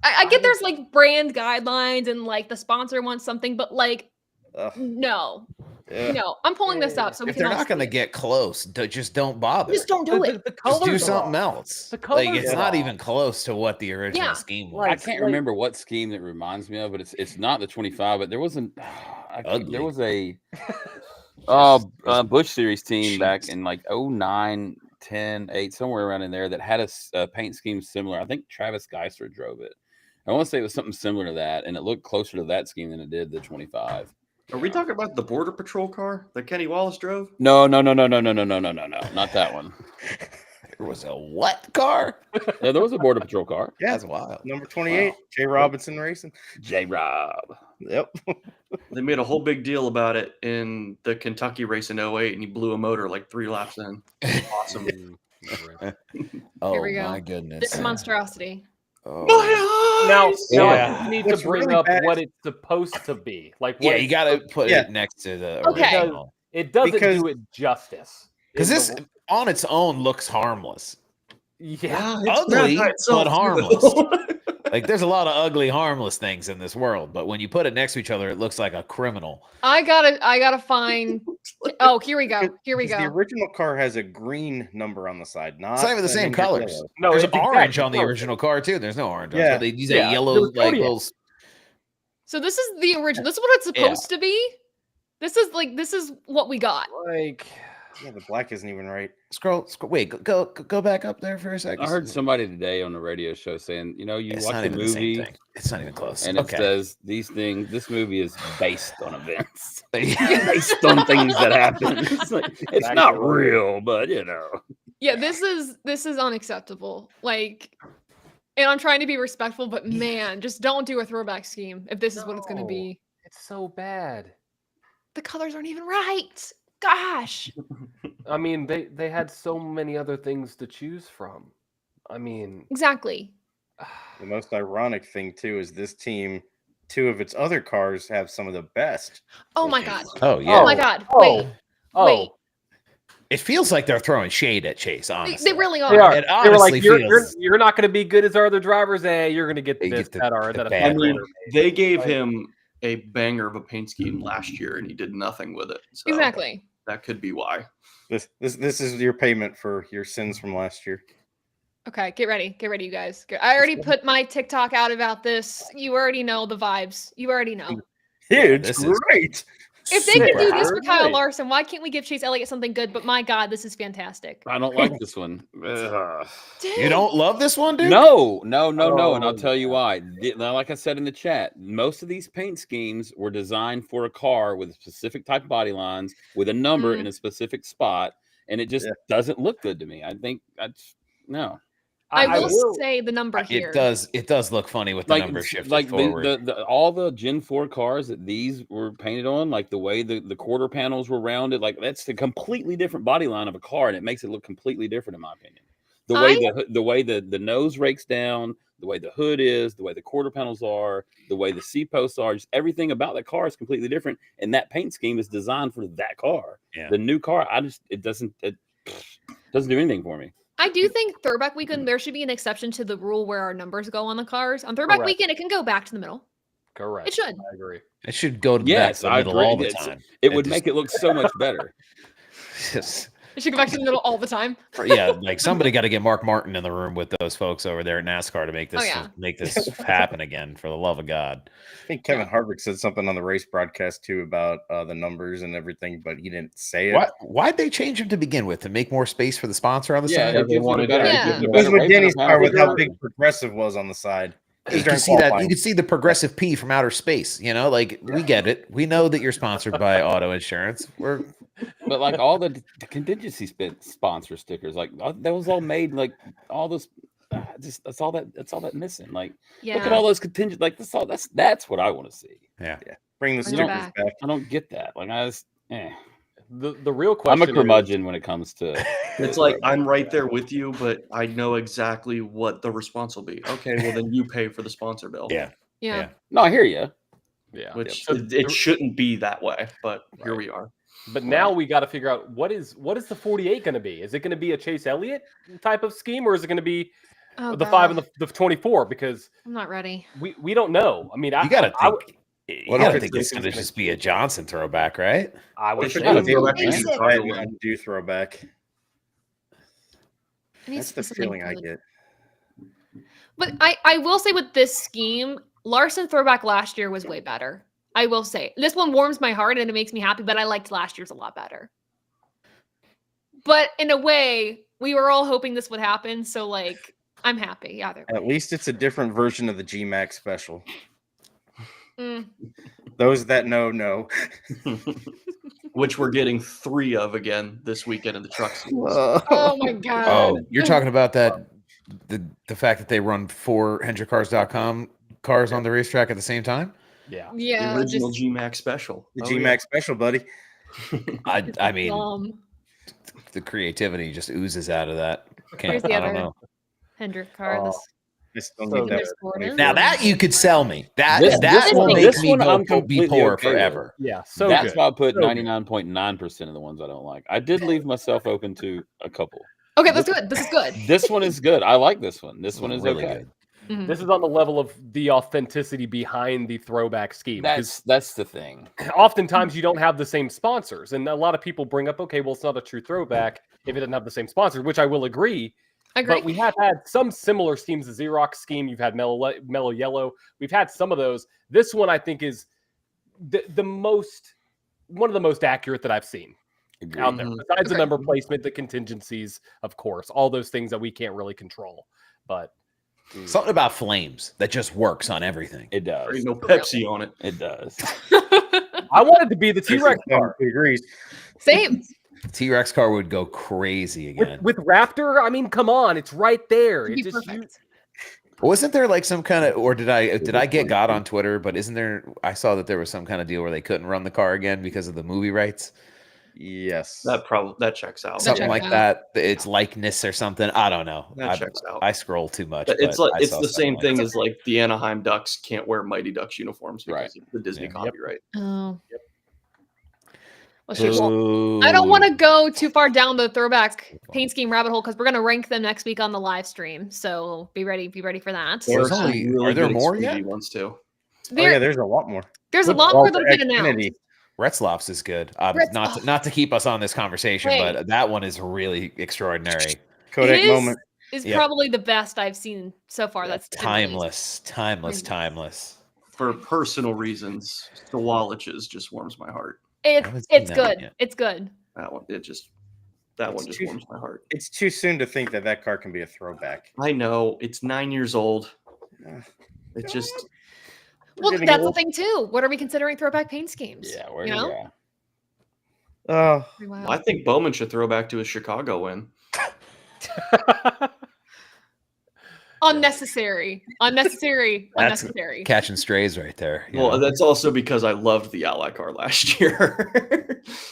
I get there's brand guidelines and the sponsor wants something, but Ugh. no. Yeah. No, I'm pulling this up so we If can they're all not going to see it. get close, just don't bother. Just don't do it. The Just colors do are something off. else. The colors It's are not off. even close to what the original Yeah. scheme was. I can't remember what scheme that reminds me of, but it's not the 25. But there was an there was a Busch Series team back in 09, 10, 8, somewhere around in there that had a paint scheme similar. I think Travis Geiser drove it. I want to say it was something similar to that, and it looked closer to that scheme than it did the 25. Are we talking about the Border Patrol car that Kenny Wallace drove? No, not that one. There was a what car? Yeah, there was a Border Patrol car. Yeah, That's wild. number 28, Jay Robinson Racing. J Rob. Yep. They made a whole big deal about it in the Kentucky race in 08, and he blew a motor 3 laps in. Awesome. Oh Here we go. my goodness. This monstrosity. Oh. Now Yeah. I need What's to bring really up bad what it's supposed to be. Yeah, you got to put Yeah. it next to the Okay. original. It doesn't Because- do it justice. Because In this the- on its own looks harmless. yeah. Ugly, bad by itself, but too, harmless. though. There's a lot of ugly, harmless things in this world, but when you put it next to each other, it looks like a criminal. I gotta find. Oh, here we go. Here we 'Cause The go. original car has a green number on the side, not It's not even the an same injured colors. yellow. No, There's it's orange exactly on the close. original car too. There's no orange. Yeah. They use Yeah, that yellow, there was like Kodiak. little. So this is the original. This is what it's supposed to be. This is what we got. Yeah, the black isn't even right. Scroll. Wait, go back up there for a second. I heard somebody today on the radio show saying, you It's watch not the even the same movie thing. It's not even close. and it Okay. says this movie is based on events. Based on things that happen. It's not real, but Yeah, this is unacceptable. And I'm trying to be respectful, but man, just don't do a throwback scheme if this is what it's going to No. be. It's so bad. The colors aren't even right. Gosh. I mean, they had so many other things to choose from. I mean, Exactly. The most ironic thing too is this team, 2 of its other cars have some of the best. Oh my god. Oh yeah. Oh my god. Oh. Wait. It feels like they're throwing shade at Chase. Honestly, They really are. They are. It They were like, honestly you're, feels. you're not going to be good as our other drivers. You're going to get You this get the that are that bad I mean, they gave him a banger of a paint scheme last year and he did nothing with it. So Exactly. that could be why. This is your payment for your sins from last year. Okay, get ready, you guys. I already put my TikTok out about this. You already know the vibes. You already know. Dude, this it's is great. If they can super do this hot. for Kyle Larson, why can't we give Chase Elliott something good? But my God, this is fantastic. I don't like this one. Ugh. You don't love this one, dude? No, and I'll Oh, tell you why. Now, like I said in the chat, most of these paint schemes were designed for a car with a specific type of body lines, with a number in a specific spot, and it just doesn't look good to me. I think that's no. I will say the number here. It does look funny with the number shifted forward. All the Gen 4 cars that these were painted on, like the way the quarter panels were rounded, like that's a completely different body line of a car, and it makes it look completely different in my opinion. The way the nose rakes down, the way the hood is, the way the quarter panels are, the way the seat posts are, just everything about the car is completely different, and that paint scheme is designed for that car. Yeah. The new car, it doesn't do anything for me. I do think Throwback Weekend, there should be an exception to the rule where our numbers go on the cars. On Throwback Weekend, it can go back to the middle. Correct. It should. I agree. It should go to the Yes, back to the middle all the time. It would make it look so much better. It should go back to the middle all the time. Yeah, like somebody got to get Mark Martin in the room with those folks over there at NASCAR to make this happen again, for the love of God. I think Kevin Harvick said something on the race broadcast too about the numbers and everything, but he didn't say it. Why'd they change them to begin with? To make more space for the sponsor on the side? They wanted It was with Denny's car with how big Progressive was on the side. You can see that. You can see the Progressive P from outer space. You know, like we get it. We know that you're sponsored by auto insurance. But like all the contingency sponsor stickers, like that was all made, like all those. That's all that missing. Like, look at all those contingent. Like that's what I want to see. Yeah. Bring the stickers back. I don't get that. Like The real question. I'm a curmudgeon when it comes to. It's like I'm right there with you, but I know exactly what the response will be. Okay, well then you pay for the sponsor bill. Yeah. No, I hear you. Yeah. Which So it shouldn't be that way, but here we are. But now we got to figure out what is the 48 going to be? Is it going to be a Chase Elliott type of scheme, or is it going to be the 5 and the 24? Because I'm not ready. We don't know. I mean, You got to think. I I think it's going to just be a Johnson throwback, right? I would If say it's Basic. do throwback. I need That's the something feeling I good. get. But I will say with this scheme, Larson Throwback last year was way better. I will say this one warms my heart and it makes me happy, but I liked last year's a lot better. But in a way, we were all hoping this would happen. So like, I'm happy. Either way. At least it's a different version of the G-Max special. Mm. Those that know. Which we're getting 3 of again this weekend in the truck series. Oh my God. Oh, you're talking about that the fact that they run 4 HendrickCars.com cars on the racetrack at the same time? Yeah. Yeah. The original G-Max special. The G-Max special, buddy. I mean, the creativity just oozes out of that. Here's the I don't other know. Hendrick car. This I still So need that. there's Gordon. Now that you could sell me. That This will one- make this me one go I'm be completely poor okay with. forever. Yeah. So That's good. why I put So good. 99.9% of the ones I don't like. I did leave myself open to a couple. Okay, that's good. This is good. This one is good. I like this one. This one is Really okay. good. Mhm. This is on the level of the authenticity behind the throwback scheme. Because That's the thing. oftentimes you don't have the same sponsors, and a lot of people bring up, okay, well, it's not a true throwback if it doesn't have the same sponsor, which I will agree. I agree. But we have had some similar schemes. The Xerox scheme, you've had Mellow Yellow. We've had some of those. This one, I think, is one of the most accurate that I've seen Agreed. out there. Besides the Okay. number placement, the contingencies, of course, all those things that we can't really control. But Something about flames that just works on everything. It There does. ain't no Pepsi on it. It does. I wanted to be the T-Rex car. Agrees. Same. T-Rex car would go crazy again. With Raptor, I mean, come on, it's right there. It'd It be just perfect. Wasn't there like some kind of, or did I get God on Twitter? But isn't there? I saw that there was some kind of deal where they couldn't run the car again because of the movie rights, Yes. That checks out. something checks like out. that. It's likeness or something. I don't know. That checks out. I scroll too much. It's but like I it's saw the same something like thing as like the Anaheim Ducks can't wear Mighty Ducks uniforms because Right. of the Disney Yeah. copyright. Oh. Yep. Well, that. shoot, well, I don't want to go too far down the throwback paint scheme rabbit hole because we're going to rank them next week on the live stream. So be ready for that. There's some only- are there good more Xfinity yet? ones too. There's a lot more. There's a lot more that'll get announced. Xfinity. Retzloff's is good. Not to keep us on this conversation, but that one is really extraordinary. Kodak moment is probably the best I've seen so far. That's timeless. For personal reasons, the Wallaches just warms my heart. It's good. It's good. That one just warms my heart. It's too soon to think that car can be a throwback. I know it's 9 years old. It's just. Well, that's the thing too. What are we considering throwback paint schemes? Yeah, I think Bowman should throw back to his Chicago win. Unnecessary. That's catching strays right there. Well, that's also because I loved the Ally car last year.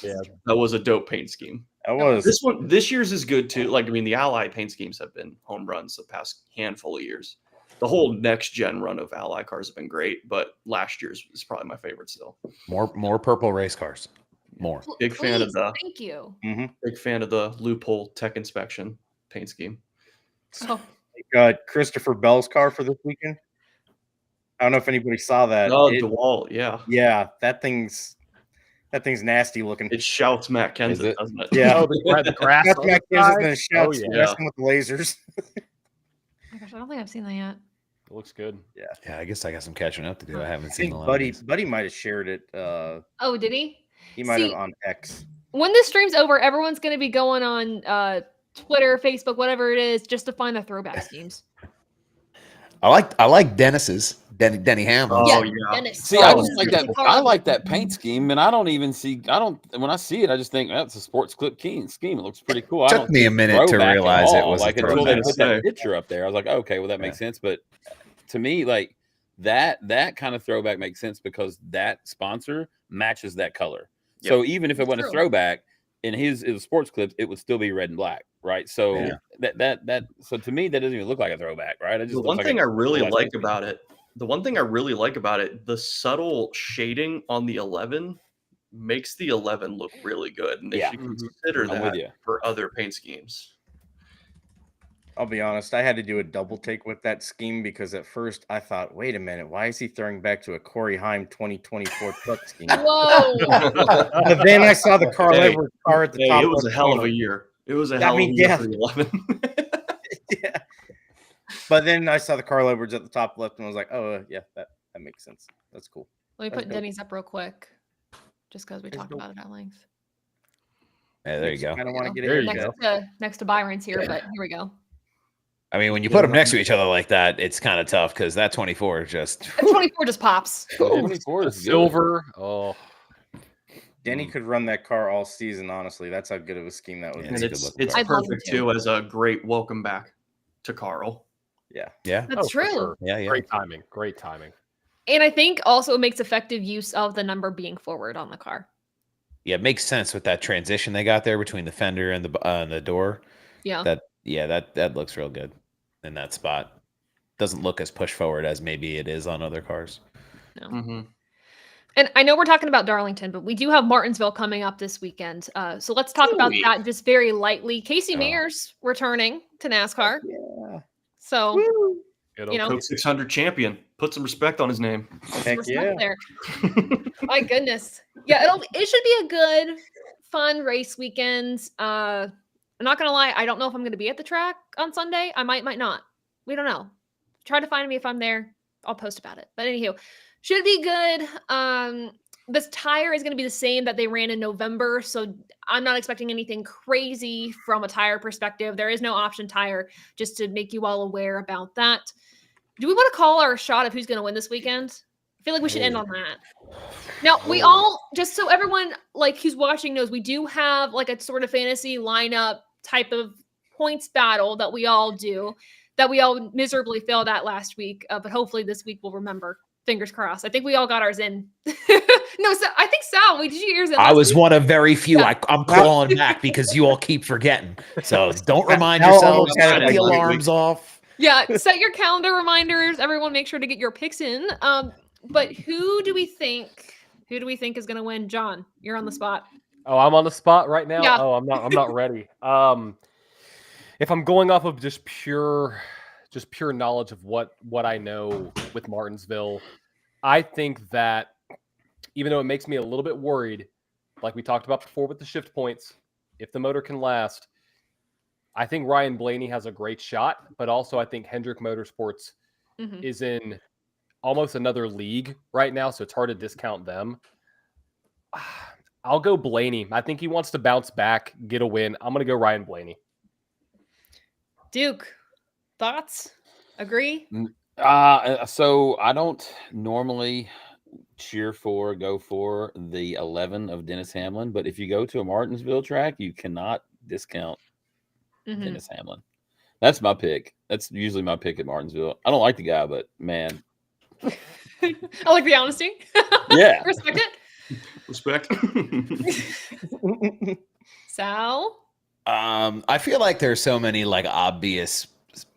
Yeah, that was a dope paint scheme. That was this year's is good too. Like, I mean, the Ally paint schemes have been home runs the past handful of years. The whole next gen run of Ally cars have been great, but last year's is probably my favorite still. More purple race cars. More. Big fan of the. Thank you. Big fan of the loophole tech inspection paint scheme. Oh. Christopher Bell's car for this weekend. I don't know if anybody saw that. Oh, DeWalt, yeah. Yeah, that thing's nasty looking. It shouts Matt Kenseth, doesn't it? Yeah. The grass. Matt Kenseth and it shouts wrestling with the lasers. Oh my gosh, I don't think I've seen that yet. It looks good. Yeah, I guess I got some catching up to do. I haven't seen a lot. Buddy might have shared it. Oh, did he? He might have on X. When this stream's over, everyone's going to be going on Twitter, Facebook, whatever it is, just to find the throwback schemes. I like Dennis's. Denny Hamlin. Oh yeah. Dennis. See, I just like that. I like that paint scheme, and I don't even see. When I see it, I just think that's a sports clip scheme. It looks pretty cool. It took me a minute to realize it was like a until they throwback. put that picture up there. I was like, okay, well that makes sense. But to me, like that kind of throwback makes sense because that sponsor matches that color. Yep. So even if it wasn't a throwback in his sports clips, it would still be red and black, right? So so to me that doesn't even look like a throwback, right? The one thing I really like about it. The one thing I really like about it, the subtle shading on the 11 makes the 11 look really good. And they should consider that for other paint schemes. I'll be honest, I had to do a double take with that scheme because at first I thought, wait a minute, why is he throwing back to a Corey Heim 2024 truck scheme? Whoa. But then I saw the Carl Edwards car at the top. It was a hell of a year. It was a hell of a year for the 11. Yeah. But then I saw the Carl Edwards at the top left and I was like, oh, yeah, that makes sense. That's cool. Let me put Denny's up real quick, just because we talked about it at length. Yeah, there you go. I don't want to get it. Next to Byron's here, but here we go. I mean, when you put them next to each other like that, it's kind of tough because that 24 is just. That 24 just pops. 24 is silver. Oh. Denny could run that car all season, honestly. That's how good of a scheme that was. And it's perfect, too, as a great welcome back to Carl. Yeah. That's true. Sure. Yeah. Great timing. And I think also it makes effective use of the number being forward on the car. Yeah, it makes sense with that transition they got there between the fender and the door. Yeah. That looks real good in that spot. Doesn't look as push forward as maybe it is on other cars. No. Mm-hmm. And I know we're talking about Darlington, but we do have Martinsville coming up this weekend. So let's talk about that just very lightly. Casey Mayer's returning to NASCAR. Yeah. So, Coke 600 champion. Put some respect on his name. Heck yeah. There. My goodness. Yeah, it should be a good, fun race weekend. I'm not going to lie. I don't know if I'm going to be at the track on Sunday. I might not. We don't know. Try to find me if I'm there. I'll post about it. But anywho, should be good. This tire is going to be the same that they ran in November. So I'm not expecting anything crazy from a tire perspective. There is no option tire, just to make you all aware about that. Do we want to call our shot of who's going to win this weekend? I feel like we should end on that. Now, we all, just so everyone who's watching knows, we do have a sort of fantasy lineup type of points battle that we all do, that we all miserably failed at last week. But hopefully this week we'll remember. Fingers crossed. I think we all got ours in. No, so I think Sal, did you get yours in? I was one of very few. Yeah. I'm calling back because you all keep forgetting. So don't remind yourselves. Set the alarms off. Yeah, set your calendar reminders. Everyone, make sure to get your picks in. But who do we think is going to win? John, you're on the spot. Oh, I'm on the spot right now. Yeah. Oh, I'm not ready. If I'm going off of just pure knowledge of what I know with Martinsville, I think that even though it makes me a little bit worried, like we talked about before with the shift points, if the motor can last, I think Ryan Blaney has a great shot, but also I think Hendrick Motorsports Mhm. is in almost another league right now, so it's hard to discount them. I'll go Blaney. I think he wants to bounce back, get a win. I'm going to go Ryan Blaney. Duke, thoughts? Agree? So I don't normally go for the 11 of Dennis Hamlin, but if you go to a Martinsville track, you cannot discount Mhm. Dennis Hamlin. That's my pick. That's usually my pick at Martinsville. I don't like the guy, but man, I like the honesty. Yeah. Respect it. Respect. Sal? I feel like there's so many like obvious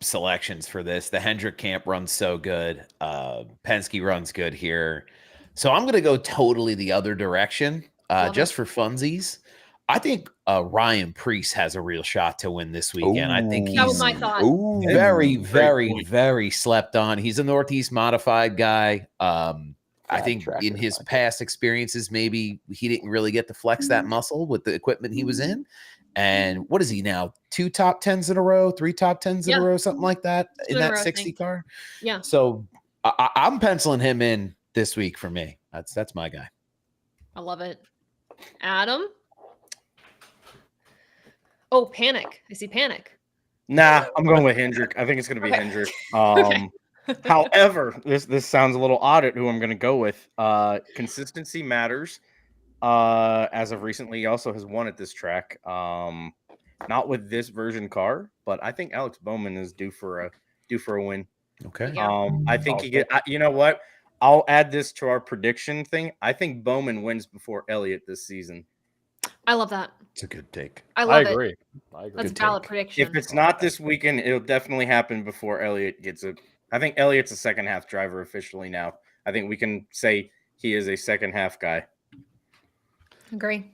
selections for this. The Hendrick camp runs so good. Penske runs good here. So I'm going to go totally the other direction just for funsies. I think Ryan Preece has a real shot to win this weekend. I think That was he's my thought. very, Great very, point. very slept on. He's a Northeast modified guy. I think tracker, in his like past experiences, maybe he didn't really get to flex that muscle with the equipment he was in. And what is he now? 2 top 10s in a row, 3 top 10s in a Yeah. row, something like that in 2 in a that row, I 60 think. car. Yeah. So I'm penciling him in this week for me. That's my guy. I love it. Adam? Oh, Panic. I see Panic. Nah, I'm going with Hendrick. I think it's going to be Okay. Hendrick. Okay. However, this sounds a little odd at who I'm going to go with. Consistency matters. As of recently, he also has won at this track. Not with this version car, but I think Alex Bowman is due for a win. Okay. Yeah. I think you know what? I'll add this to our prediction thing. I think Bowman wins before Elliott this season. I love that. It's a good take. I I love it. agree. I agree. That's a Good valid take. prediction. If it's not this weekend, it'll definitely happen before Elliott gets a. I think Elliott's a second half driver officially now. I think we can say he is a second half guy. Agree.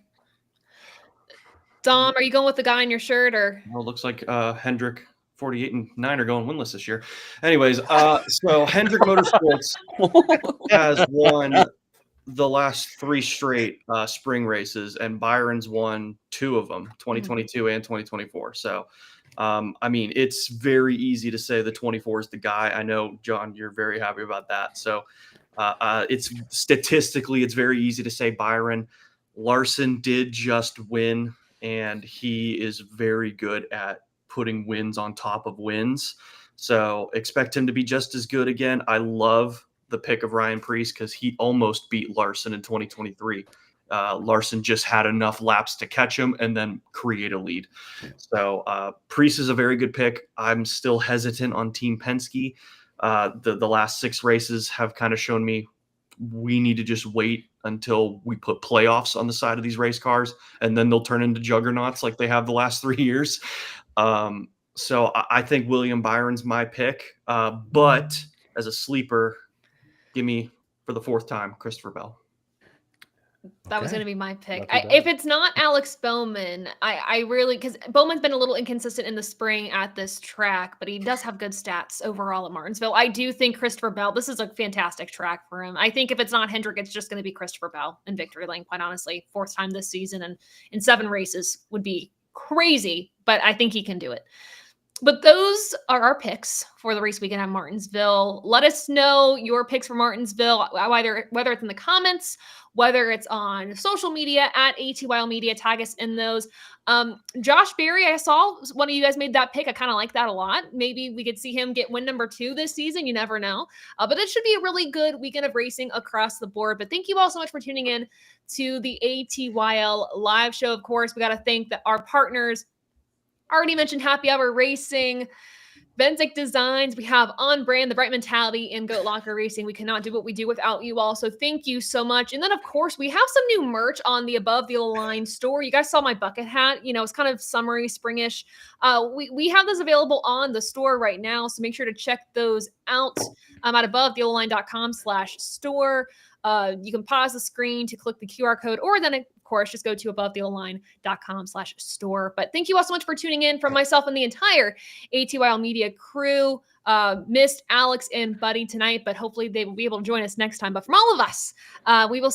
Dom, are you going with the guy in your shirt or? Well, it looks like Hendrick 48 and 9 are going winless this year. Anyways, so Hendrick Motorsports has won the last 3 straight spring races, and Byron's won 2 of them, 2022 and 2024. So, I mean, it's very easy to say the 24 is the guy. I know, John, you're very happy about that. So, it's statistically, it's very easy to say Byron. Larson did just win, and he is very good at putting wins on top of wins. So expect him to be just as good again. I love the pick of Ryan Preece because he almost beat Larson in 2023. Larson just had enough laps to catch him and then create a lead. So Preece is a very good pick. I'm still hesitant on Team Penske. The last 6 races have kind of shown me we need to just wait until we put playoffs on the side of these race cars, and then they'll turn into juggernauts like they have the last 3 years. So I think William Byron's my pick. But as a sleeper, give me, for the 4th time, Christopher Bell. That was going to be my pick. Not too bad. If it's not Alex Bowman, I really, because Bowman's been a little inconsistent in the spring at this track, but he does have good stats overall at Martinsville. I do think Christopher Bell, this is a fantastic track for him. I think if it's not Hendrick, it's just going to be Christopher Bell in Victory Lane, quite honestly. 4th time this season and in 7 races would be crazy, but I think he can do it. But those are our picks for the race weekend at Martinsville. Let us know your picks for Martinsville, whether it's in the comments, whether it's on social media at ATYL Media. Tag us in those. Josh Berry, I saw one of you guys made that pick. I kind of like that a lot. Maybe we could see him get win number 2 this season. You never know. But it should be a really good weekend of racing across the board. But thank you all so much for tuning in to the ATYL live show. Of course, we got to thank our partners. Already mentioned Happy Hour Racing, Benzik Designs. We have On Brand, the Bright Mentality, and Goat Locker Racing. We cannot do what we do without you all. So thank you so much. And then, of course, we have some new merch on the Above the Line store. You guys saw my bucket hat. You know, it's kind of summery, springish. We have those available on the store right now. So make sure to check those out at abovetheline.com/store. You can pause the screen to click the QR code, or then, of course, just go to abovetheline.com/store. But thank you all so much for tuning in. From myself and the entire ATYL Media crew, Missed Alex and Buddy tonight, but hopefully they will be able to join us next time. But from all of us, we will